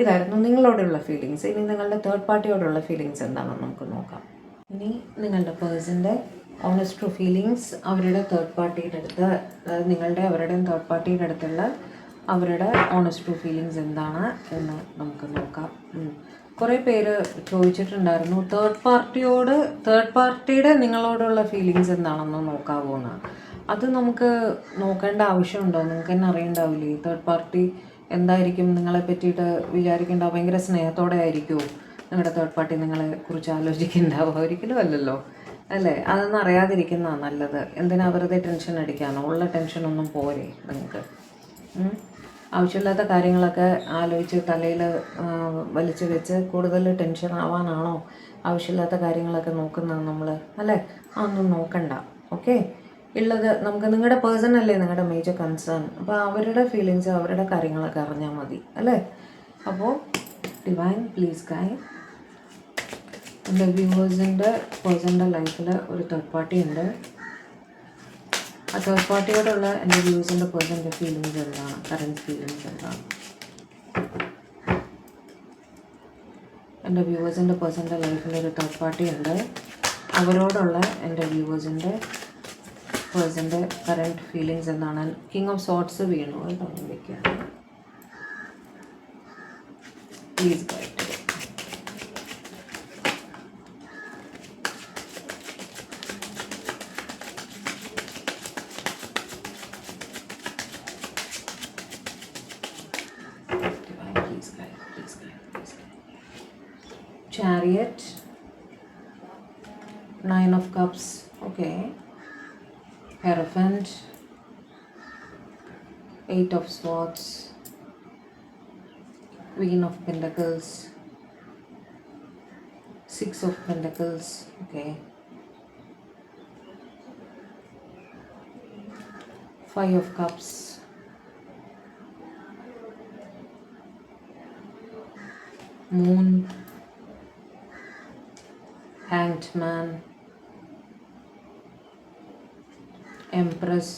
A: ഇതായിരുന്നു നിങ്ങളോടുള്ള ഫീലിങ്സ്. ഇനി നിങ്ങളുടെ തേർഡ് പാർട്ടിയോടുള്ള ഫീലിങ്സ് എന്താണെന്ന് നമുക്ക് നോക്കാം. ഇനി നിങ്ങളുടെ പേഴ്സൻ്റെ ഓണസ്റ്റ് ട്രൂ ഫീലിങ്സ് അവരുടെ തേർഡ് പാർട്ടിയുടെ അടുത്ത്, നിങ്ങളുടെ അവരുടെയും തേർഡ് പാർട്ടിയുടെ അടുത്തുള്ള അവരുടെ ഓണസ്റ്റ് ട്രൂ ഫീലിങ്സ് എന്താണ് എന്ന് നമുക്ക് നോക്കാം. കുറേ പേര് ചോദിച്ചിട്ടുണ്ടായിരുന്നു തേർഡ് പാർട്ടിയുടെ നിങ്ങളോടുള്ള ഫീലിങ്സ് എന്താണെന്ന് നോക്കാവോ എന്ന്. അത് നമുക്ക് നോക്കേണ്ട ആവശ്യമുണ്ടോ? നിങ്ങൾക്ക് തന്നെ അറിയണ്ടാവില്ലേ തേർഡ് പാർട്ടി എന്തായിരിക്കും നിങ്ങളെ പറ്റിയിട്ട് വിചാരിക്കേണ്ട? ഭയങ്കര സ്നേഹത്തോടെ ആയിരിക്കുമോ നിങ്ങളുടെ തേർഡ് പാർട്ടി നിങ്ങളെ കുറിച്ച് ആലോചിക്കുന്നുണ്ടാവുക? ഒരിക്കലും അല്ലല്ലോ, അല്ലേ? അതൊന്നും അറിയാതിരിക്കുന്നതാണ് നല്ലത്. എന്തിനാ വെറുതെ ടെൻഷൻ അടിക്കാനോ? ഉള്ള ടെൻഷനൊന്നും പോരെ നിങ്ങൾക്ക്. ആവശ്യമില്ലാത്ത കാര്യങ്ങളൊക്കെ ആലോചിച്ച് തലയിൽ വലിച്ചു വെച്ച് കൂടുതൽ ടെൻഷൻ ആവാനാണോ ആവശ്യമില്ലാത്ത കാര്യങ്ങളൊക്കെ നോക്കുന്നത് നമ്മൾ, അല്ലേ? അതൊന്നും നോക്കണ്ട. ഓക്കെ, ഉള്ളത് നമുക്ക് നിങ്ങളുടെ പേഴ്സൺ അല്ലേ നിങ്ങളുടെ മേജർ കൺസേൺ. അപ്പോൾ അവരുടെ ഫീലിങ്സ്, അവരുടെ കാര്യങ്ങളൊക്കെ അറിഞ്ഞാൽ മതി, അല്ലേ? അപ്പോൾ ഡിവൈൻ പ്ലീസ് ഗൈഡ്. എൻ്റെ വ്യൂവേഴ്സിൻ്റെ പേഴ്സണിൻ്റെ ലൈഫിൽ ഒരു തേർഡ് പാർട്ടി ഉണ്ട്. ആ തേർഡ് പാർട്ടിയോടുള്ള എൻ്റെ വ്യൂവേഴ്സിൻ്റെ പേഴ്സണിൻ്റെ ഫീലിങ്സ് എന്താണ്? കറൻറ്റ് ഫീലിങ്സ് എന്താണ്? എൻ്റെ വ്യൂവേഴ്സിൻ്റെ പേഴ്സണിൻ്റെ ലൈഫിൽ ഒരു തേർഡ് പാർട്ടി ഉണ്ട്. അവരോടുള്ള എൻ്റെ വ്യൂവേഴ്സിൻ്റെ പേഴ്സണിൻ്റെ കറൻറ്റ് ഫീലിങ്സ് എന്താണ്? കിങ് ഓഫ് സോർട്സ് വീണു കേട്ടോ. വയ്ക്കുക please guide. Chariot, 9 of Cups, okay, Hierophant, 8 of Swords, Queen of Pentacles, 6 of Pentacles, okay, 5 of Cups, Moon, Hanged Man, Empress,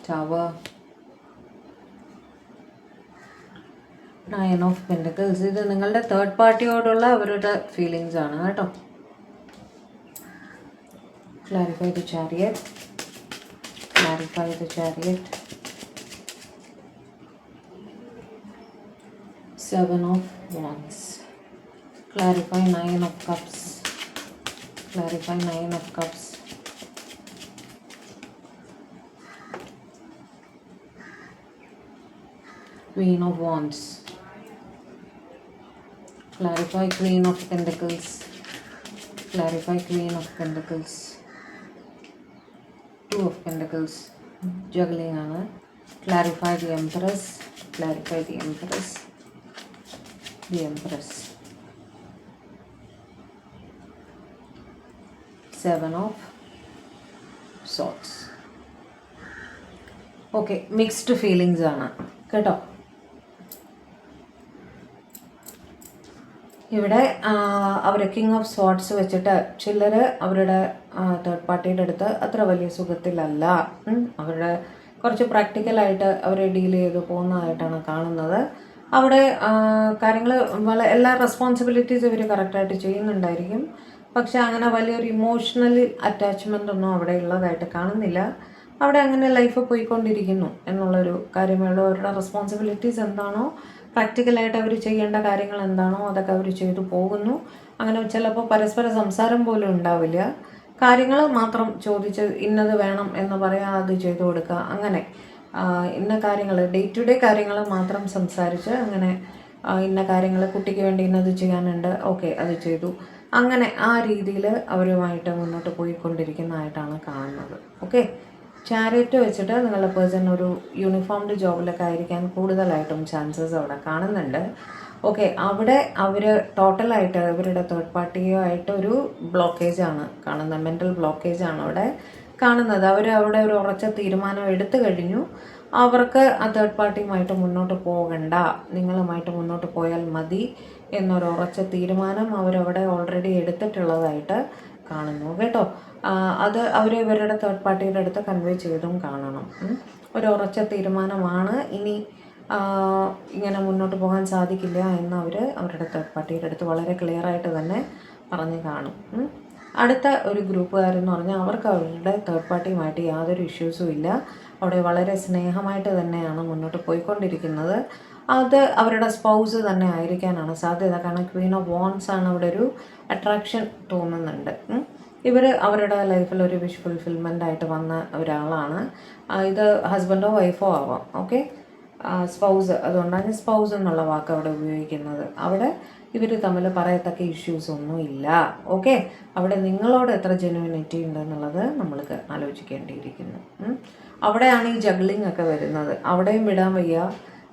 A: Tower, 9 of Pentacles. ഇത് നിങ്ങളുടെ third പാർട്ടിയോടുള്ള അവരുടെ ഫീലിങ്സ് ആണ് കേട്ടോ. Clarify the Chariot. Clarify the Chariot. 7 of Wands. Clarify 9 of Cups. Clarify 9 of Cups. Queen of Wands. Clarify Queen of Pentacles. Clarify Queen of Pentacles. 2 of Pentacles. Juggling ആണ്. Clarify the Empress. Clarify the Empress. The Empress. 7 of Swords. Okay, mixed feelings ആണ് കേട്ടോ. ഇവിടെ അവർ king of സ്വാർട്സ് വെച്ചിട്ട് ചിലർ അവരുടെ third പാർട്ടിയുടെ അടുത്ത് അത്ര വലിയ സുഖത്തിലല്ല. അവരുടെ കുറച്ച് പ്രാക്ടിക്കലായിട്ട് അവരെ ഡീൽ ചെയ്ത് പോകുന്നതായിട്ടാണ് കാണുന്നത്. അവിടെ കാര്യങ്ങൾ എല്ലാ റെസ്പോൺസിബിലിറ്റീസ് ഇവർ കറക്റ്റായിട്ട് ചെയ്യുന്നുണ്ടായിരിക്കും. പക്ഷെ അങ്ങനെ വലിയൊരു ഇമോഷണൽ അറ്റാച്ച്മെൻ്റ് ഒന്നും അവിടെ ഉള്ളതായിട്ട് കാണുന്നില്ല. അവിടെ അങ്ങനെ ലൈഫ് പോയിക്കൊണ്ടിരിക്കുന്നു എന്നുള്ളൊരു കാര്യമുള്ളൂ. അവരുടെ റെസ്പോൺസിബിലിറ്റീസ് എന്താണോ, പ്രാക്ടിക്കലായിട്ട് അവർ ചെയ്യേണ്ട കാര്യങ്ങൾ എന്താണോ അതൊക്കെ അവർ ചെയ്തു പോകുന്നു. അങ്ങനെ ചിലപ്പോൾ പരസ്പര സംസാരം പോലും ഉണ്ടാവില്ല. കാര്യങ്ങൾ മാത്രം ചോദിച്ച് ഇന്നത് വേണം എന്ന് പറയാൻ അത് ചെയ്തു കൊടുക്കുക. അങ്ങനെ ഇന്ന കാര്യങ്ങൾ ഡേ ടു ഡേ കാര്യങ്ങൾ മാത്രം സംസാരിച്ച് അങ്ങനെ ഇന്ന കാര്യങ്ങൾ കുട്ടിക്ക് വേണ്ടി ഇന്നത് ചെയ്യാനുണ്ട്, ഓക്കെ അത് ചെയ്തു, അങ്ങനെ ആ രീതിയിൽ അവരുമായിട്ട് മുന്നോട്ട് പോയിക്കൊണ്ടിരിക്കുന്നതായിട്ടാണ് കാണുന്നത്. ഓക്കെ, ചാരിറ്റ് വെച്ചിട്ട് നിങ്ങളുടെ പേഴ്സൺ ഒരു യൂണിഫോംഡ് ജോബിലൊക്കെ ആയിരിക്കാൻ കൂടുതലായിട്ടും ചാൻസസ് അവിടെ കാണുന്നുണ്ട്. ഓക്കെ, അവിടെ അവർ ടോട്ടലായിട്ട് ഇവരുടെ തേർഡ് പാർട്ടിയുമായിട്ട് ഒരു ബ്ലോക്കേജാണ് കാണുന്നത്, മെൻ്റൽ ബ്ലോക്കേജാണ് അവിടെ കാണുന്നത്. അവർ അവിടെ ഒരു ഉറച്ച തീരുമാനം എടുത്തു കഴിഞ്ഞു. അവർക്ക് ആ തേർഡ് പാർട്ടിയുമായിട്ട് മുന്നോട്ട് പോകണ്ട, നിങ്ങളുമായിട്ട് മുന്നോട്ട് പോയാൽ മതി എന്നൊരു ഉറച്ച തീരുമാനം അവരവിടെ ഓൾറെഡി എടുത്തിട്ടുള്ളതായിട്ട് കാണുന്നു കേട്ടോ. അത് അവർ ഇവരുടെ തേർഡ് പാർട്ടിയുടെ അടുത്ത് കൺവേ ചെയ്തും കാണണം. ഒരു ഉറച്ച തീരുമാനമാണ്, ഇനി ഇങ്ങനെ മുന്നോട്ട് പോകാൻ സാധിക്കില്ല എന്ന് അവരുടെ തേർഡ് പാർട്ടിയുടെ അടുത്ത് വളരെ ക്ലിയർ ആയിട്ട് തന്നെ പറഞ്ഞ് കാണും. അടുത്ത ഒരു ഗ്രൂപ്പുകാരെന്ന് പറഞ്ഞാൽ അവർക്ക് അവരുടെ തേർഡ് പാർട്ടിയുമായിട്ട് യാതൊരു ഇഷ്യൂസും ഇല്ല. അവിടെ വളരെ സ്നേഹമായിട്ട് തന്നെയാണ് മുന്നോട്ട് പോയിക്കൊണ്ടിരിക്കുന്നത്. അത് അവരുടെ സ്പൗസ് തന്നെ ആയിരിക്കാനാണ് സാധ്യത. കാരണം ക്വീൻ ഓഫ് വാൻഡ്സ് ആണ് അവിടെ ഒരു അട്രാക്ഷൻ തോന്നുന്നുണ്ട്. ഇവർ അവരുടെ ലൈഫിൽ ഒരു വിഷ് ഫുൾഫിൽമെൻ്റ് ആയിട്ട് വന്ന ഒരാളാണ്. ഇത് ഹസ്ബൻഡോ വൈഫോ ആവാം. ഓക്കെ, സ്പൗസ്, അതുകൊണ്ടാണ് സ്പൗസ് എന്നുള്ള വാക്ക് അവിടെ ഉപയോഗിക്കുന്നത്. അവിടെ ഇവർ തമ്മിൽ പറയത്തക്ക ഇഷ്യൂസ് ഒന്നും ഇല്ല. ഓക്കെ, അവിടെ നിങ്ങളോട് എത്ര ജെന്യുവിനിറ്റി ഉണ്ടെന്നുള്ളത് നമ്മൾക്ക് ആലോചിക്കേണ്ടിയിരിക്കുന്നു. അവിടെയാണ് ഈ ജഗ്ലിംഗ് ഒക്കെ വരുന്നത്. അവിടെയും വിടാൻ വയ്യ,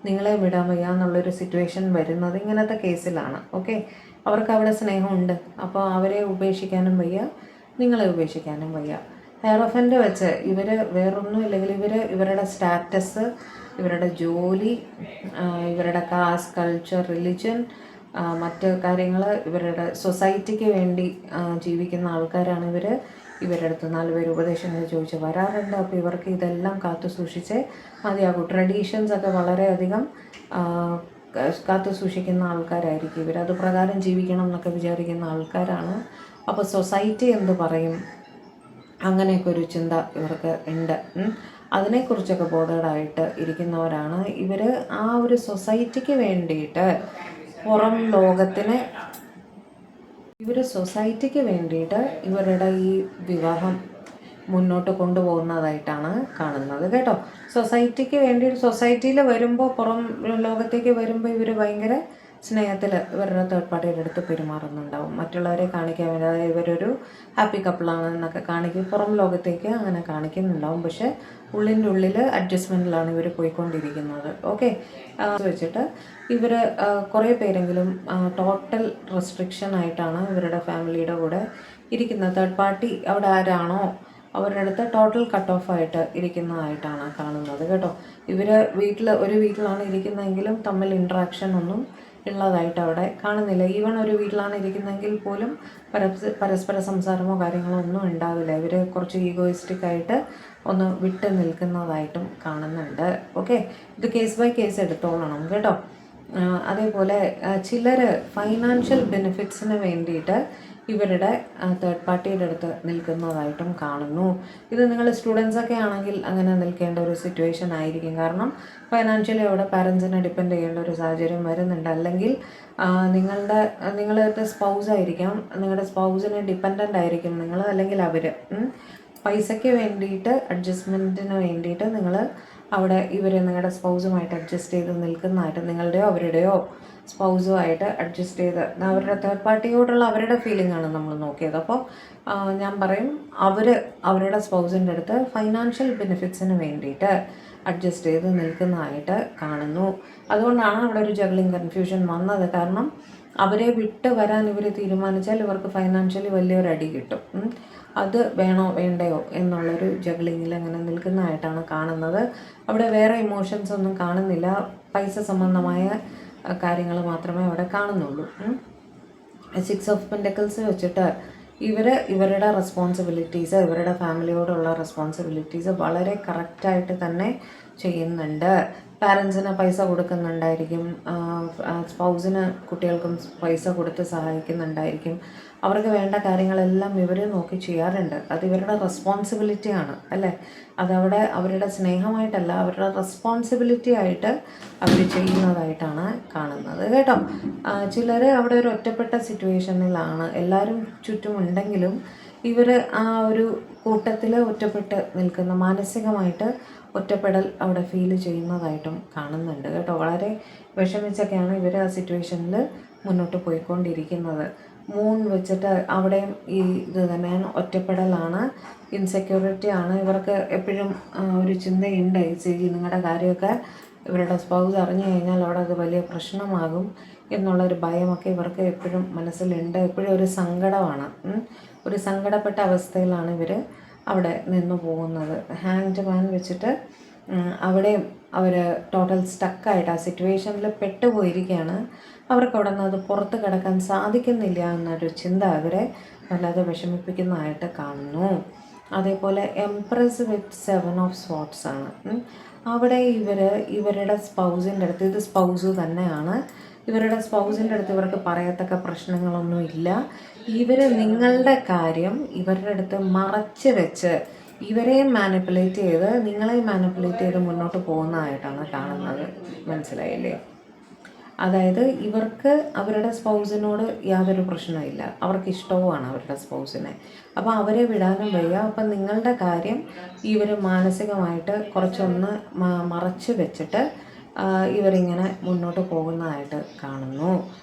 A: നിങ്ങളെയും വിടാൻ വയ്യ എന്നുള്ളൊരു സിറ്റുവേഷൻ വരുന്നത് ഇങ്ങനത്തെ കേസിലാണ്. ഓക്കെ, അവർക്ക് അവിടെ സ്നേഹമുണ്ട്, അപ്പോൾ അവരെ ഉപേക്ഷിക്കാനും വയ്യ, നിങ്ങളെ ഉപേക്ഷിക്കാനും വയ്യ. ഹെയറോഫൻ്റ് വെച്ച് ഇവർ വേറൊന്നും ഇല്ലെങ്കിൽ ഇവരുടെ സ്റ്റാറ്റസ്, ഇവരുടെ ജോലി, ഇവരുടെ കാസ്റ്റ്, കൾച്ചർ, റിലിജൻ, മറ്റ് കാര്യങ്ങൾ, ഇവരുടെ സൊസൈറ്റിക്ക് വേണ്ടി ജീവിക്കുന്ന ആൾക്കാരാണ് ഇവരുടെ അടുത്ത് 4 പേര് ഉപദേശങ്ങൾ ചോദിച്ച് വരാറുണ്ട്. അപ്പോൾ ഇവർക്ക് ഇതെല്ലാം കാത്തു സൂക്ഷിച്ച് മതിയാകും. ട്രഡീഷൻസ് ഒക്കെ വളരെയധികം കാത്തു സൂക്ഷിക്കുന്ന ആൾക്കാരായിരിക്കും ഇവർ. അത് പ്രകാരം ജീവിക്കണം എന്നൊക്കെ വിചാരിക്കുന്ന ആൾക്കാരാണ്. അപ്പോൾ സൊസൈറ്റി എന്ത് പറയും, അങ്ങനെയൊക്കെ ഒരു ചിന്ത ഇവർക്ക് ഉണ്ട്. അതിനെക്കുറിച്ചൊക്കെ ബോധേഡായിട്ട് ഇരിക്കുന്നവരാണ് ഇവർ. ആ ഒരു സൊസൈറ്റിക്ക് വേണ്ടിയിട്ട് പുറം ലോകത്തിന് സൊസൈറ്റിക്ക് വേണ്ടിയിട്ട് ഇവരുടെ ഈ വിവാഹം മുന്നോട്ട് കൊണ്ടുപോകുന്നതായിട്ടാണ് കാണുന്നത് കേട്ടോ. സൊസൈറ്റിക്ക് വേണ്ടി സൊസൈറ്റിയിൽ വരുമ്പോൾ, പുറം ലോകത്തേക്ക് വരുമ്പോൾ ഇവർ ഭയങ്കര സ്നേഹത്തിൽ ഇവരുടെ തേർഡ് പാർട്ടിയുടെ അടുത്ത് പെരുമാറുന്നുണ്ടാവും. മറ്റുള്ളവരെ കാണിക്കാൻ വേണ്ടി, അതായത് ഇവരൊരു ഹാപ്പി കപ്പിളാണ് എന്നൊക്കെ കാണിക്കും, പുറം ലോകത്തേക്ക് അങ്ങനെ കാണിക്കുന്നുണ്ടാവും. പക്ഷേ ഉള്ളിൻ്റെ ഉള്ളിൽ അഡ്ജസ്റ്റ്മെൻറ്റിലാണ് ഇവർ പോയിക്കൊണ്ടിരിക്കുന്നത്. ഓക്കെ, വെച്ചിട്ട് ഇവർ കുറേ പേരെങ്കിലും ടോട്ടൽ റെസ്ട്രിക്ഷൻ ആയിട്ടാണ് ഇവരുടെ ഫാമിലിയുടെ കൂടെ ഇരിക്കുന്നത്. തേർഡ് പാർട്ടി അവിടെ ആരാണോ അവരുടെ അടുത്ത് ടോട്ടൽ കട്ട് ഓഫ് ആയിട്ട് ഇരിക്കുന്നതായിട്ടാണ് കാണുന്നത് കേട്ടോ. ഇവർ ഒരു വീട്ടിലാണ് ഇരിക്കുന്നതെങ്കിലും തമ്മിൽ ഇൻട്രാക്ഷൻ ഒന്നും ഉള്ളതായിട്ട് അവിടെ കാണുന്നില്ല. ഈവൺ ഒരു വീട്ടിലാണ് ഇരിക്കുന്നതെങ്കിൽ പോലും പരസ്പര സംസാരമോ കാര്യങ്ങളോ ഒന്നും ഉണ്ടാവില്ല. ഇവർ കുറച്ച് ഈഗോയിസ്റ്റിക് ആയിട്ട് ഒന്ന് വിട്ട് നിൽക്കുന്നതായിട്ടും കാണുന്നുണ്ട്. ഓക്കെ, ഇത് കേസ് ബൈ കേസ് എടുത്തോളണം കേട്ടോ. അതേപോലെ ചിലർ ഫൈനാൻഷ്യൽ ബെനിഫിറ്റ്സിന് വേണ്ടിയിട്ട് ഇവരുടെ തേർഡ് പാർട്ടിയുടെ അടുത്ത് നിൽക്കുന്നതായിട്ടും കാണുന്നു. ഇത് നിങ്ങൾ സ്റ്റുഡൻസൊക്കെ ആണെങ്കിൽ അങ്ങനെ നിൽക്കേണ്ട ഒരു സിറ്റുവേഷൻ ആയിരിക്കും. കാരണം ഫൈനാൻഷ്യലി അവിടെ പാരൻസിനെ ഡിപ്പെൻഡ് ചെയ്യേണ്ട ഒരു സാഹചര്യം വരുന്നുണ്ട്. അല്ലെങ്കിൽ നിങ്ങളുടെ സ്പൗസ് ആയിരിക്കാം, നിങ്ങളുടെ സ്പൗസിനെ ഡിപ്പെൻഡൻ്റ് ആയിരിക്കും നിങ്ങൾ, അല്ലെങ്കിൽ അവർ പൈസയ്ക്ക് വേണ്ടിയിട്ട്, അഡ്ജസ്റ്റ്മെൻറ്റിന് വേണ്ടിയിട്ട് നിങ്ങൾ അവിടെ നിങ്ങളുടെ സ്പൗസുമായിട്ട് അഡ്ജസ്റ്റ് ചെയ്ത് നിൽക്കുന്നതായിട്ട്, നിങ്ങളുടെയോ അവരുടെയോ സ്പൗസുമായിട്ട് അഡ്ജസ്റ്റ് ചെയ്ത് അവരുടെ തേർഡ് പാർട്ടിയോടുള്ള അവരുടെ ഫീലിംഗ് ആണ് നമ്മൾ നോക്കിയത്. അപ്പോൾ ഞാൻ പറയും, അവരുടെ സ്പൗസിൻ്റെ അടുത്ത് ഫൈനാൻഷ്യൽ ബെനിഫിറ്റ്സിന് വേണ്ടിയിട്ട് അഡ്ജസ്റ്റ് ചെയ്ത് നിൽക്കുന്നതായിട്ട് കാണുന്നു. അതുകൊണ്ടാണ് അവിടെ ഒരു ജഗ്ലിംഗ് കൺഫ്യൂഷൻ വന്നത്. കാരണം അവരെ വിട്ട് വരാൻ ഇവർ തീരുമാനിച്ചാൽ ഇവർക്ക് ഫൈനാൻഷ്യലി വലിയൊരു അടി കിട്ടും. അത് വേണോ വേണ്ടയോ എന്നുള്ളൊരു ജഗ്ലിങ്ങിൽ അങ്ങനെ നിൽക്കുന്നതായിട്ടാണ് കാണുന്നത്. അവിടെ വേറെ ഇമോഷൻസ് ഒന്നും കാണുന്നില്ല, പൈസ സംബന്ധമായ കാര്യങ്ങൾ മാത്രമേ അവിടെ കാണുന്നുള്ളൂ. സിക്സ് ഓഫ് പെൻറ്റക്കിൾസ് വെച്ചിട്ട് ഇവരുടെ റെസ്പോൺസിബിലിറ്റീസ്, ഇവരുടെ ഫാമിലിയോടുള്ള റെസ്പോൺസിബിലിറ്റീസ് വളരെ കറക്റ്റായിട്ട് തന്നെ ചെയ്യുന്നുണ്ട്. പാരൻസിന് പൈസ കൊടുക്കുന്നുണ്ടായിരിക്കും, സ്പൗസിന് കുട്ടികൾക്കും പൈസ കൊടുത്ത് സഹായിക്കുന്നുണ്ടായിരിക്കും. അവർക്ക് വേണ്ട കാര്യങ്ങളെല്ലാം ഇവർ നോക്കി ചെയ്യാറുണ്ട്. അത് ഇവരുടെ റെസ്പോൺസിബിലിറ്റിയാണ് അല്ലേ. അതവിടെ അവരുടെ സ്നേഹമായിട്ടല്ല, അവരുടെ റെസ്പോൺസിബിലിറ്റി ആയിട്ട് അവർ ചെയ്യുന്നതായിട്ടാണ് കാണുന്നത് കേട്ടോ. ചിലർ അവിടെ ഒരു ഒറ്റപ്പെട്ട സിറ്റുവേഷനിലാണ്, എല്ലാവരും ചുറ്റുമുണ്ടെങ്കിലും ഇവർ ആ ഒരു കൂട്ടത്തിൽ ഒറ്റപ്പെട്ട് നിൽക്കുന്ന, മാനസികമായിട്ട് ഒറ്റപ്പെടൽ അവിടെ ഫീൽ ചെയ്യുന്നതായിട്ടും കാണുന്നുണ്ട് കേട്ടോ. വളരെ വിഷമിച്ചൊക്കെയാണ് ഇവർ ആ സിറ്റുവേഷനിൽ മുന്നോട്ട് പോയിക്കൊണ്ടിരിക്കുന്നത്. മൂൺ വെച്ചിട്ട് അവിടെയും ഈ ഇത് തന്നെയാണ്, ഒറ്റപ്പെടലാണ്, ഇൻസെക്യൂരിറ്റി ആണ്. ഇവർക്ക് എപ്പോഴും ഒരു ചിന്തയുണ്ട്, നിങ്ങളുടെ കാര്യമൊക്കെ ഇവരുടെ സ്പൗസ് അറിഞ്ഞു കഴിഞ്ഞാൽ അവിടെ അത് വലിയ പ്രശ്നമാകും എന്നുള്ളൊരു ഭയമൊക്കെ ഇവർക്ക് എപ്പോഴും മനസ്സിലുണ്ട്. എപ്പോഴും ഒരു സങ്കടമാണ്, ഒരു സങ്കടപ്പെട്ട അവസ്ഥയിലാണ് ഇവർ അവിടെ നിന്ന് പോകുന്നത്. ഹാങ്ഡ് മാൻ വെച്ചിട്ട് അവിടെയും അവർ ടോട്ടൽ സ്റ്റക്കായിട്ട് ആ സിറ്റുവേഷനിൽ പെട്ടുപോയിരിക്കുകയാണ്. അവർക്ക് അവിടെ നിന്ന് അത് പുറത്ത് കിടക്കാൻ സാധിക്കുന്നില്ല എന്നൊരു ചിന്ത അവരെ വല്ലാതെ വിഷമിപ്പിക്കുന്നതായിട്ട് കാണുന്നു. അതേപോലെ എംപ്രസ് വിത്ത് 7 ഓഫ് സ്വോർഡ്സ് ആണ്. അവിടെ ഇവരുടെ സ്പൗസിൻ്റെ അടുത്ത്, ഇത് സ്പൗസ് തന്നെയാണ്, ഇവരുടെ സ്പൗസിൻ്റെ അടുത്ത് ഇവർക്ക് പറയത്തക്ക പ്രശ്നങ്ങളൊന്നും ഇല്ല. ഇവർ നിങ്ങളുടെ കാര്യം ഇവരുടെ അടുത്ത് മറച്ച് വെച്ച് ഇവരെയും മാനിപ്പുലേറ്റ് ചെയ്ത് നിങ്ങളെയും മാനിപ്പുലേറ്റ് ചെയ്ത് മുന്നോട്ട് പോകുന്നതായിട്ടാണ് കാണുന്നത്. മനസ്സിലായില്ലേ? അതായത് ഇവർക്ക് അവരുടെ സ്പൗസിനോട് യാതൊരു പ്രശ്നമില്ല, അവർക്ക് ഇഷ്ടവുമാണ് അവരുടെ സ്പൗസിനെ. അപ്പോൾ അവരെ വിടാനും വയ്യ. അപ്പം നിങ്ങളുടെ കാര്യം ഇവർ മാനസികമായിട്ട് കുറച്ചൊന്ന് മറച്ച് വെച്ചിട്ട് ഇവരിങ്ങനെ മുന്നോട്ട് പോകുന്നതായിട്ട് കാണുന്നു.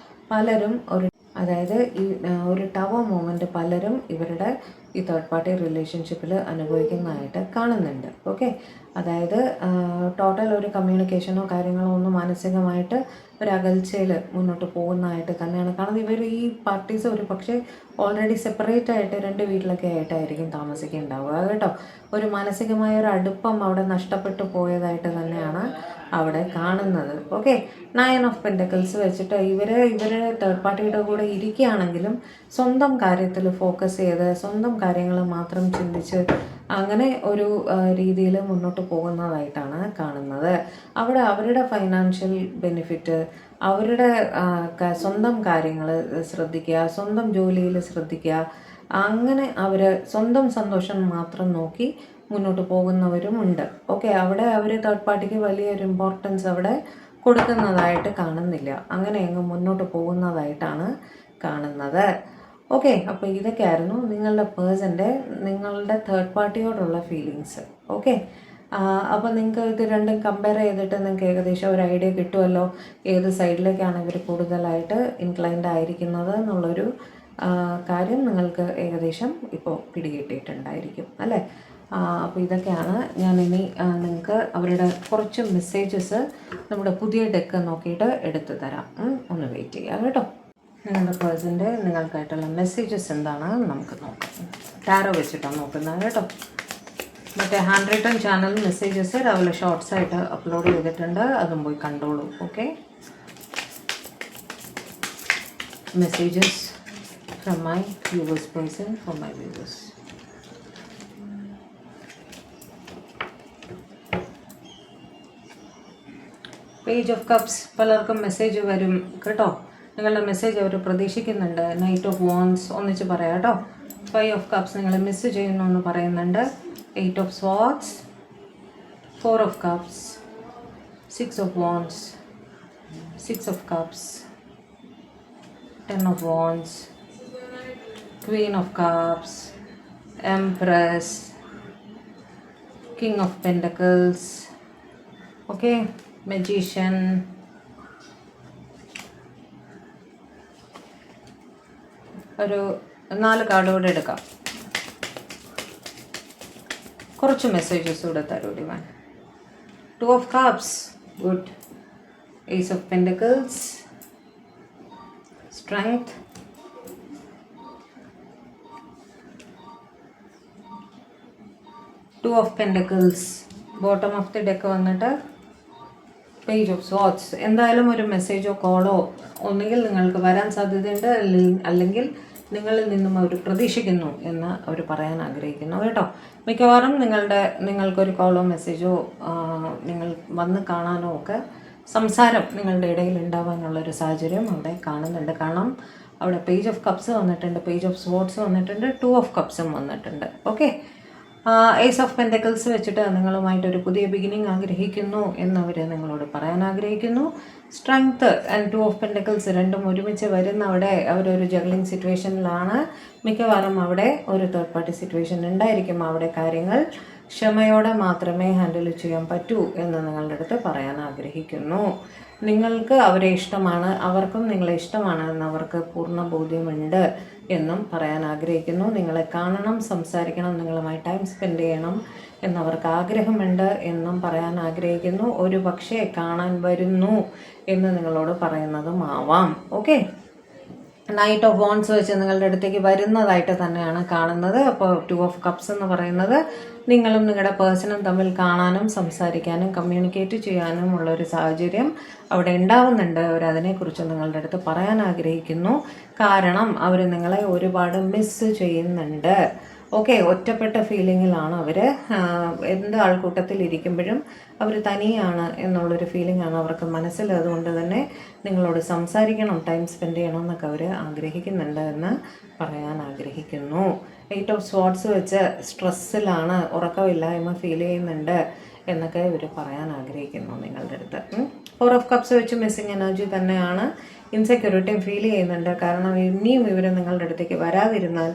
A: പലരും അതായത് ഒരു ടവർ മൊമെൻ്റ് പലരും ഇവരുടെ ഈ തേർഡ് പാർട്ടി റിലേഷൻഷിപ്പിൽ അനുഭവിക്കുന്നതായിട്ട് കാണുന്നുണ്ട്. ഓക്കെ, അതായത് ടോട്ടൽ ഒരു കമ്മ്യൂണിക്കേഷനോ കാര്യങ്ങളോ ഒന്നും മാനസികമായിട്ട് ഒരു അകൽച്ചയിൽ മുന്നോട്ട് പോകുന്നതായിട്ട് തന്നെയാണ് കാണുന്നത്. ഇവർ ഈ പാർട്ടീസ് ഒരു പക്ഷേ ഓൾറെഡി സെപ്പറേറ്റ് ആയിട്ട് 2 വീട്ടിലൊക്കെ ആയിട്ടായിരിക്കും താമസിക്കുന്നുണ്ടാവുക കേട്ടോ. ഒരു മാനസികമായ ഒരു അടുപ്പം അവിടെ നഷ്ടപ്പെട്ടു പോയതായിട്ട് തന്നെയാണ് അവിടെ കാണുന്നത്. ഓക്കെ, 9 ഓഫ് പെൻറ്റക്കിൾസ് വെച്ചിട്ട് ഇവരുടെ തേർഡ് പാർട്ടിയുടെ കൂടെ ഇരിക്കുകയാണെങ്കിലും സ്വന്തം കാര്യത്തിൽ ഫോക്കസ് ചെയ്ത് സ്വന്തം കാര്യങ്ങൾ മാത്രം ചിന്തിച്ച് അങ്ങനെ ഒരു രീതിയിൽ മുന്നോട്ട് പോകുന്നതായിട്ടാണ് കാണുന്നത്. അവിടെ അവരുടെ ഫൈനാൻഷ്യൽ ബെനിഫിറ്റ്, അവരുടെ സ്വന്തം കാര്യങ്ങൾ ശ്രദ്ധിക്കുക, സ്വന്തം ജോലിയിൽ ശ്രദ്ധിക്കുക, അങ്ങനെ അവർ സ്വന്തം സന്തോഷം മാത്രം നോക്കി മുന്നോട്ട് പോകുന്നവരുമുണ്ട്. ഓക്കെ, അവിടെ അവർ തേർഡ് പാർട്ടിക്ക് വലിയൊരു ഇമ്പോർട്ടൻസ് അവിടെ കൊടുക്കുന്നതായിട്ട് കാണുന്നില്ല, അങ്ങനെ അങ്ങ് മുന്നോട്ട് പോകുന്നതായിട്ടാണ് കാണുന്നത്. ഓക്കെ, അപ്പോൾ ഇതൊക്കെയായിരുന്നു നിങ്ങളുടെ പേഴ്സൻ്റെ നിങ്ങളുടെ തേർഡ് പാർട്ടിയോടുള്ള ഫീലിങ്സ്. ഓക്കെ, അപ്പോൾ നിങ്ങൾക്ക് ഇത് രണ്ടും കമ്പയർ ചെയ്തിട്ട് നിങ്ങൾക്ക് ഏകദേശം ഒരു ഐഡിയ കിട്ടുമല്ലോ, ഏത് സൈഡിലേക്കാണ് ഇവർ കൂടുതലായിട്ട് ഇൻക്ലൈൻഡ് ആയിരിക്കുന്നത് എന്നുള്ളൊരു കാര്യം നിങ്ങൾക്ക് ഏകദേശം ഇപ്പോൾ പിടികിട്ടിയിട്ടുണ്ടായിരിക്കും അല്ലേ. അപ്പോൾ ഇതൊക്കെയാണ് ഞാനിനി നിങ്ങൾക്ക് അവരുടെ കുറച്ച് മെസ്സേജസ് നമ്മുടെ പുതിയ ഡെക്ക് നോക്കിയിട്ട് എടുത്തു തരാം. ഒന്ന് വെയിറ്റ് ചെയ്യാം കേട്ടോ. നിങ്ങളുടെ പേഴ്സൻ്റെ നിങ്ങൾക്കായിട്ടുള്ള മെസ്സേജസ് എന്താണെന്ന് നമുക്ക് നോക്കാം. ടാരോ വെച്ചിട്ടാണ് നോക്കുന്നത് കേട്ടോ. മറ്റേ ഹാൻഡ് റിട്ടൺ ചാനൽ മെസ്സേജസ് രാവിലെ ഷോർട്സ് ആയിട്ട് അപ്ലോഡ് ചെയ്തിട്ടുണ്ട്, അതും പോയി കണ്ടോളൂ. Okay, messages from my viewers person, from my viewers. Page of cups, പലർക്കും മെസ്സേജ് വരും കേട്ടോ. നിങ്ങളുടെ മെസ്സേജ് അവർ പ്രതീക്ഷിക്കുന്നുണ്ട്. നൈറ്റ് ഓഫ് വാൻസ് ഒന്നിച്ച് പറയാം കേട്ടോ. 5 ഓഫ് കപ്സ് നിങ്ങൾ മിസ് ചെയ്യുന്നു എന്ന് പറയുന്നുണ്ട്. 8 of swords, 4 of cups, 6 of wands, 6 of cups, 10 of wands, queen of cups, empress, king of pentacles. Okay, magician, ഒരു 4 കാർഡ് കൂടെ എടുക്കാം. കുറച്ച് മെസ്സേജസ് കൂടെ തരൂ divine. 2 of cups, good. Ace of pentacles, strength, 2 of pentacles. Bottom of the deck വന്നിട്ട് page of swords. എന്തായാലും ഒരു മെസ്സേജോ കോളോ ഒന്നുകിൽ നിങ്ങൾക്ക് വരാൻ സാധ്യതയുണ്ട്, അല്ലെങ്കിൽ നിങ്ങളിൽ നിന്നും അവർ പ്രതീക്ഷിക്കുന്നു എന്ന് അവർ പറയാൻ ആഗ്രഹിക്കുന്നു കേട്ടോ. മിക്കവാറും നിങ്ങൾക്കൊരു കോളോ മെസ്സേജോ നിങ്ങൾ വന്ന് കാണാനോ ഒക്കെ സംസാരം നിങ്ങളുടെ ഇടയിൽ ഉണ്ടാവാനുള്ളൊരു സാഹചര്യം അവിടെ കാണുന്നുണ്ട്. കാരണം അവിടെ പേജ് ഓഫ് കപ്സ് വന്നിട്ടുണ്ട്, പേജ് ഓഫ് സ്വാർഡ്സ് വന്നിട്ടുണ്ട്, 2 ഓഫ് കപ്സും വന്നിട്ടുണ്ട്. ഓക്കെ, ഏസ് ഓഫ് പെൻറ്റക്കിൾസ് വെച്ചിട്ട് നിങ്ങളുമായിട്ടൊരു പുതിയ ബിഗിനിങ് ആഗ്രഹിക്കുന്നു എന്നവർ നിങ്ങളോട് പറയാൻ ആഗ്രഹിക്കുന്നു. സ്ട്രെങ്ത് ആൻഡ് 2 ഓഫ് പെൻറ്റക്കിൾസ് രണ്ടും ഒരുമിച്ച് വരുന്ന അവിടെ അവരൊരു ജഗ്ലിംഗ് സിറ്റുവേഷനിലാണ്. മിക്കവാറും അവിടെ ഒരു തേർഡ് പാർട്ടി സിറ്റുവേഷൻ ഉണ്ടായിരിക്കും. അവിടെ കാര്യങ്ങൾ ക്ഷമയോടെ മാത്രമേ ഹാൻഡിൽ ചെയ്യാൻ പറ്റൂ എന്ന് നിങ്ങളുടെ അടുത്ത് പറയാൻ ആഗ്രഹിക്കുന്നു. നിങ്ങൾക്ക് അവരെ ഇഷ്ടമാണ്, അവർക്കും നിങ്ങളെ ഇഷ്ടമാണ് എന്നവർക്ക് പൂർണ്ണ ബോധ്യമുണ്ട് എന്നും പറയാൻ ആഗ്രഹിക്കുന്നു. നിങ്ങളെ കാണണം, സംസാരിക്കണം, നിങ്ങളുമായി ടൈം സ്പെൻഡ് ചെയ്യണം എന്നവർക്ക് ആഗ്രഹമുണ്ട് എന്നും പറയാൻ ആഗ്രഹിക്കുന്നു. ഒരു പക്ഷേ കാണാൻ വരുന്നു എന്ന് നിങ്ങളോട് പറയുന്നതുമാവാം. ഓക്കെ, നൈറ്റ് ഓഫ് വോൺസ് വെച്ച് നിങ്ങളുടെ അടുത്തേക്ക് വരുന്നതായിട്ട് തന്നെയാണ് കാണുന്നത്. അപ്പോൾ 2 ഓഫ് കപ്സ് എന്ന് പറയുന്നത് നിങ്ങളും നിങ്ങളുടെ പേഴ്സണും തമ്മിൽ കാണാനും സംസാരിക്കാനും കമ്മ്യൂണിക്കേറ്റ് ചെയ്യാനും ഉള്ളൊരു സാഹചര്യം അവിടെ ഉണ്ടാവുന്നുണ്ട്. അവരതിനെക്കുറിച്ച് നിങ്ങളുടെ അടുത്ത് പറയാൻ ആഗ്രഹിക്കുന്നു. കാരണം അവർ നിങ്ങളെ ഒരുപാട് മിസ് ചെയ്യുന്നുണ്ട്. ഓക്കെ, ഒറ്റപ്പെട്ട ഫീലിങ്ങിലാണ് അവർ. എന്ത് ആൾക്കൂട്ടത്തിൽ ഇരിക്കുമ്പോഴും അവർ തനിയാണ് എന്നുള്ളൊരു ഫീലിംഗ് ആണ് അവർക്ക് മനസ്സിൽ. അതുകൊണ്ട് തന്നെ നിങ്ങളോട് സംസാരിക്കണം, ടൈം സ്പെൻഡ് ചെയ്യണം എന്നൊക്കെ അവർ ആഗ്രഹിക്കുന്നുണ്ട് എന്ന് പറയാൻ ആഗ്രഹിക്കുന്നു. 8 ഓഫ് സ്വാർഡ്സ് വെച്ച് സ്ട്രെസ്സിലാണ്, ഉറക്കമില്ലായ്മ ഫീൽ ചെയ്യുന്നുണ്ട് എന്നൊക്കെ ഇവർ പറയാൻ ആഗ്രഹിക്കുന്നു നിങ്ങളുടെ അടുത്ത്. 4 ഓഫ് കപ്സ് വെച്ച് മിസ്സിങ് എനർജി തന്നെയാണ്. ഇൻസെക്യൂരിറ്റിയും ഫീൽ ചെയ്യുന്നുണ്ട്. കാരണം ഇനിയും ഇവർ നിങ്ങളുടെ അടുത്തേക്ക് വരാതിരുന്നാൽ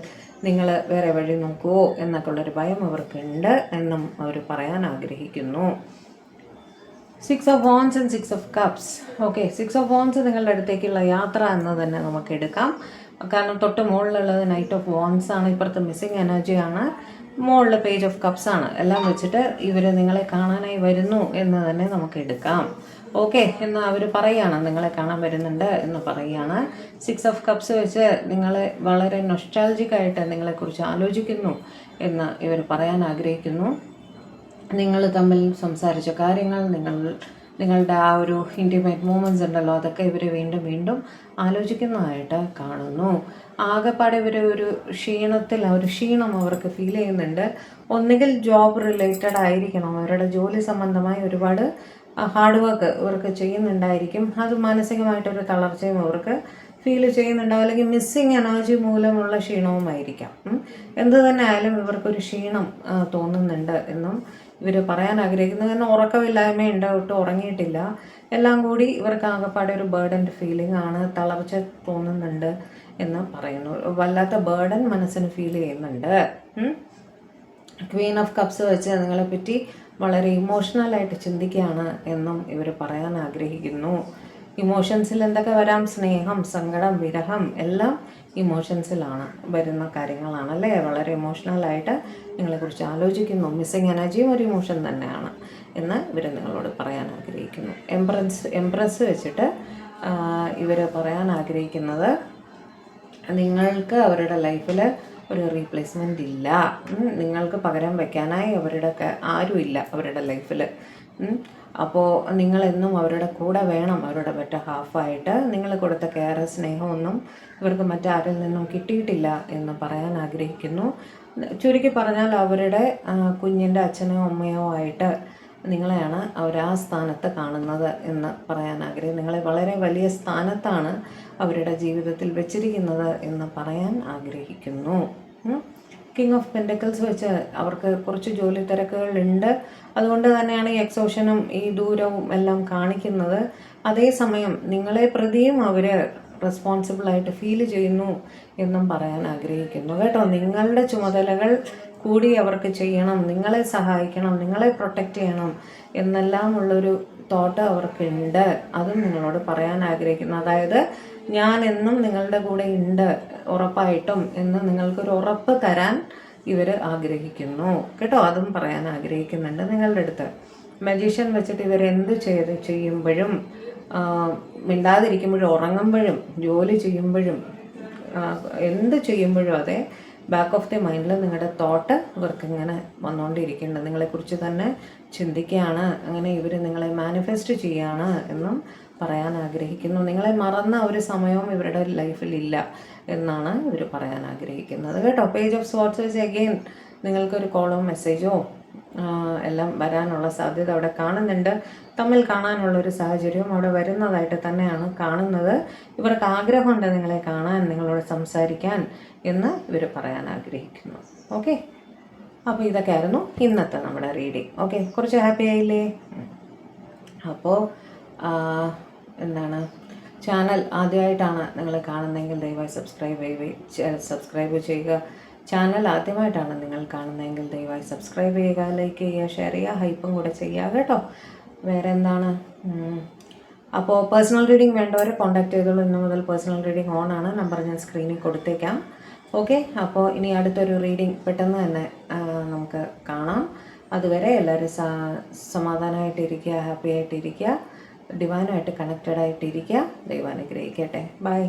A: നിങ്ങൾ വേറെ വഴി നോക്കുമോ എന്നൊക്കെ ഉള്ളൊരു ഭയം അവർക്കുണ്ട് എന്നും അവർ പറയാൻ ആഗ്രഹിക്കുന്നു. 6 of wands and 6 of cups. Okay, 6 of wands നിങ്ങളുടെ അടുത്തേക്കുള്ള യാത്ര എന്ന് തന്നെ നമുക്ക് എടുക്കാം. കാരണം തൊട്ട് മുകളിലുള്ളത് നൈറ്റ് ഓഫ് വോൺസ് ആണ്, ഇപ്പുറത്ത് മിസ്സിങ് എനർജിയാണ്, മുകളിൽ പേജ് ഓഫ് കപ്സ് ആണ്. എല്ലാം വെച്ചിട്ട് ഇവർ നിങ്ങളെ കാണാനായി വരുന്നു എന്ന് തന്നെ നമുക്ക് എടുക്കാം. ഓക്കെ, എന്ന് അവർ പറയുകയാണ്, നിങ്ങളെ കാണാൻ വരുന്നുണ്ട് എന്ന് പറയുകയാണ്. 6 ഓഫ് കപ്സ് വെച്ച് നിങ്ങളെ വളരെ നൊസ്റ്റാൾജിക്കായിട്ട് നിങ്ങളെക്കുറിച്ച് ആലോചിക്കുന്നു എന്ന് ഇവർ പറയാൻ ആഗ്രഹിക്കുന്നു. നിങ്ങൾ തമ്മിൽ സംസാരിച്ച കാര്യങ്ങൾ, നിങ്ങളുടെ ആ ഒരു ഇൻറ്റിമേറ്റ് മൂമെൻറ്റ്സ് ഉണ്ടല്ലോ, അതൊക്കെ ഇവർ വീണ്ടും വീണ്ടും ആലോചിക്കുന്നതായിട്ട് കാണുന്നു. ആകെപ്പാടെ ഇവർ ഒരു ക്ഷീണം അവർക്ക് ഫീൽ ചെയ്യുന്നുണ്ട്. ഒന്നുകിൽ ജോബ് റിലേറ്റഡ് ആയിരിക്കണം, അവരുടെ ജോലി സംബന്ധമായി ഒരുപാട് ഹാർഡ് വർക്ക് ഇവർക്ക് ചെയ്യുന്നുണ്ടായിരിക്കും. അത് മാനസികമായിട്ടൊരു തളർച്ചയും അവർക്ക് ഫീൽ ചെയ്യുന്നുണ്ടാവും, അല്ലെങ്കിൽ മിസ്സിങ് എനർജി മൂലമുള്ള ക്ഷീണവുമായിരിക്കാം. എന്ത് തന്നെ ആയാലും ഇവർക്കൊരു ക്ഷീണം തോന്നുന്നുണ്ട് എന്നും ഇവർ പറയാൻ ആഗ്രഹിക്കുന്നു. കാരണം ഉറക്കമില്ലായ്മയുണ്ട്, ഒട്ടും ഉറങ്ങിയിട്ടില്ല, എല്ലാം കൂടി ഇവർക്ക് ആകെപ്പാടെ ഒരു ബേർഡൻഡ് ഫീലിംഗ് ആണ്, തളർച്ച തോന്നുന്നുണ്ട് എന്ന് പറയുന്നു. വല്ലാത്ത ബേർഡൻ മനസ്സിന് ഫീൽ ചെയ്യുന്നുണ്ട്. ക്വീൻ ഓഫ് കപ്സ് വെച്ച് നിങ്ങളെപ്പറ്റി വളരെ ഇമോഷണലായിട്ട് ചിന്തിക്കുകയാണ് എന്നും ഇവർ പറയാൻ ആഗ്രഹിക്കുന്നു. ഇമോഷൻസിൽ എന്തൊക്കെ വരാം? സ്നേഹം, സങ്കടം, വിരഹം എല്ലാം ഇമോഷൻസിലാണ് വരുന്ന കാര്യങ്ങളാണല്ലേ. വളരെ ഇമോഷണലായിട്ട് നിങ്ങളെക്കുറിച്ച് ആലോചിക്കുന്നു. മിസ്സിങ് എനർജിയും ഒരു ഇമോഷൻ തന്നെയാണ് എന്ന് ഇവർ നിങ്ങളോട് പറയാൻ ആഗ്രഹിക്കുന്നു. എംപ്രസ് വെച്ചിട്ട് ഇവർ പറയാൻ ആഗ്രഹിക്കുന്നത് നിങ്ങൾക്ക് അവരുടെ ലൈഫിൽ ഒരു റീപ്ലേസ്മെൻ്റ് ഇല്ല, നിങ്ങൾക്ക് പകരം വയ്ക്കാനായി ആരുമില്ല അവരുടെ ലൈഫിൽ. അപ്പോൾ നിങ്ങളെന്നും അവരുടെ കൂടെ വേണം, അവരുടെ ബെറ്റർ ഹാഫായിട്ട്. നിങ്ങൾ കൊടുത്ത കെയർ, സ്നേഹമൊന്നും ഇവർക്ക് മറ്റാരിൽ നിന്നും കിട്ടിയിട്ടില്ല എന്ന് പറയാൻ ആഗ്രഹിക്കുന്നു. ചുരുക്കി പറഞ്ഞാൽ അവരുടെ കുഞ്ഞിൻ്റെ അച്ഛനോ അമ്മയോ ആയിട്ട് നിങ്ങളെയാണ് അവർ ആ സ്ഥാനത്ത് കാണുന്നത് എന്ന് പറയാൻ ആഗ്രഹിക്കുന്നു. നിങ്ങളെ വളരെ വലിയ സ്ഥാനത്താണ് അവരുടെ ജീവിതത്തിൽ വെച്ചിരിക്കുന്നത് എന്ന് പറയാൻ ആഗ്രഹിക്കുന്നു. കിങ് ഓഫ് പെൻറ്റക്കിൾസ് വെച്ച് അവർക്ക് കുറച്ച് ജോലി തിരക്കുകളുണ്ട്. അതുകൊണ്ട് തന്നെയാണ് ഈ എക്സോഷനും ഈ ദൂരവും എല്ലാം കാണിക്കുന്നത്. അതേസമയം നിങ്ങളെ പ്രതിയും അവർ റെസ്പോൺസിബിളായിട്ട് ഫീൽ ചെയ്യുന്നു എന്നും പറയാൻ ആഗ്രഹിക്കുന്നു കേട്ടോ. നിങ്ങളുടെ ചുമതലകൾ കൂടി അവർക്ക് ചെയ്യണം, നിങ്ങളെ സഹായിക്കണം, നിങ്ങളെ പ്രൊട്ടക്റ്റ് ചെയ്യണം എന്നെല്ലാം ഉള്ളൊരു തോട്ട് അവർക്കുണ്ട്. അതും നിങ്ങളോട് പറയാൻ ആഗ്രഹിക്കുന്നു. അതായത് ഞാൻ എന്നും നിങ്ങളുടെ കൂടെ ഉണ്ട് ഉറപ്പായിട്ടും എന്ന് നിങ്ങൾക്കൊരു ഉറപ്പ് തരാൻ ഇവർ ആഗ്രഹിക്കുന്നു കേട്ടോ. അതും പറയാൻ ആഗ്രഹിക്കുന്നുണ്ട് നിങ്ങളുടെ അടുത്ത്. മജീഷ്യൻ വെച്ചിട്ട് ഇവർ എന്ത് ചെയ്യുമ്പോഴും, മിണ്ടാതിരിക്കുമ്പോഴും, ഉറങ്ങുമ്പോഴും, ജോലി ചെയ്യുമ്പോഴും, എന്ത് ചെയ്യുമ്പോഴും അതെ, ബാക്ക് ഓഫ് ദി മൈൻഡിൽ നിങ്ങളുടെ തോട്ട് ഇവർക്ക് ഇങ്ങനെ വന്നുകൊണ്ടിരിക്കുന്നുണ്ട്. നിങ്ങളെക്കുറിച്ച് തന്നെ ചിന്തിക്കുകയാണ്, അങ്ങനെ ഇവർ നിങ്ങളെ മാനിഫെസ്റ്റ് ചെയ്യുകയാണ് എന്നും പറയാൻ ആഗ്രഹിക്കുന്നു. നിങ്ങളെ മറന്ന ഒരു സമയവും ഇവരുടെ ലൈഫിൽ ഇല്ല എന്നാണ് ഇവർ പറയാൻ ആഗ്രഹിക്കുന്നത് കേട്ടോ. പേജ് ഓഫ് സ്വാർട്സ് അഗെയിൻ നിങ്ങൾക്കൊരു കോളോ മെസ്സേജോ എല്ലാം വരാനുള്ള സാധ്യത അവിടെ കാണുന്നുണ്ട്. തമ്മിൽ കാണാനുള്ളൊരു സാഹചര്യവും അവിടെ വരുന്നതായിട്ട് തന്നെയാണ് കാണുന്നത്. ഇവർക്ക് ആഗ്രഹമുണ്ട് നിങ്ങളെ കാണാൻ, നിങ്ങളോട് സംസാരിക്കാൻ എന്ന് ഇവർ പറയാൻ ആഗ്രഹിക്കുന്നു. ഓക്കെ, അപ്പോൾ ഇതൊക്കെ ആയിരുന്നു ഇന്നത്തെ നമ്മുടെ റീഡിങ്. ഓക്കെ, കുറച്ച് ഹാപ്പി ആയില്ലേ? അപ്പോൾ എന്താണ്, ചാനൽ ആദ്യമായിട്ടാണ് നിങ്ങൾ കാണുന്നതെങ്കിൽ ദയവായി സബ്സ്ക്രൈബ് ചെയ്യുക. ചാനൽ ആദ്യമായിട്ടാണ് നിങ്ങൾ കാണുന്നതെങ്കിൽ ദയവായി സബ്സ്ക്രൈബ് ചെയ്യുക, ലൈക്ക് ചെയ്യുക, ഷെയർ ചെയ്യുക, ഹൈപ്പും കൂടെ ചെയ്യുക കേട്ടോ. വേറെ എന്താണ്, അപ്പോൾ പേഴ്സണൽ റീഡിംഗ് വേണ്ടവർ കോൺടാക്ട് ചെയ്തോളൂ. ഇന്ന് മുതൽ പേഴ്സണൽ റീഡിംഗ് ഓൺ ആണ്. നമ്പർ ഞാൻ സ്ക്രീനിൽ കൊടുത്തേക്കാം. ഓക്കെ, അപ്പോൾ ഇനി അടുത്തൊരു റീഡിംഗ് പെട്ടെന്ന് തന്നെ നമുക്ക് കാണാം. അതുവരെ എല്ലാവരും സമാധാനമായിട്ടിരിക്കുക, ഹാപ്പി ആയിട്ടിരിക്കുക, ഡിവൈനുമായിട്ട് കണക്റ്റഡ് ആയിട്ടിരിക്കുക. ദൈവം അനുഗ്രഹിക്കട്ടെ. ബൈ.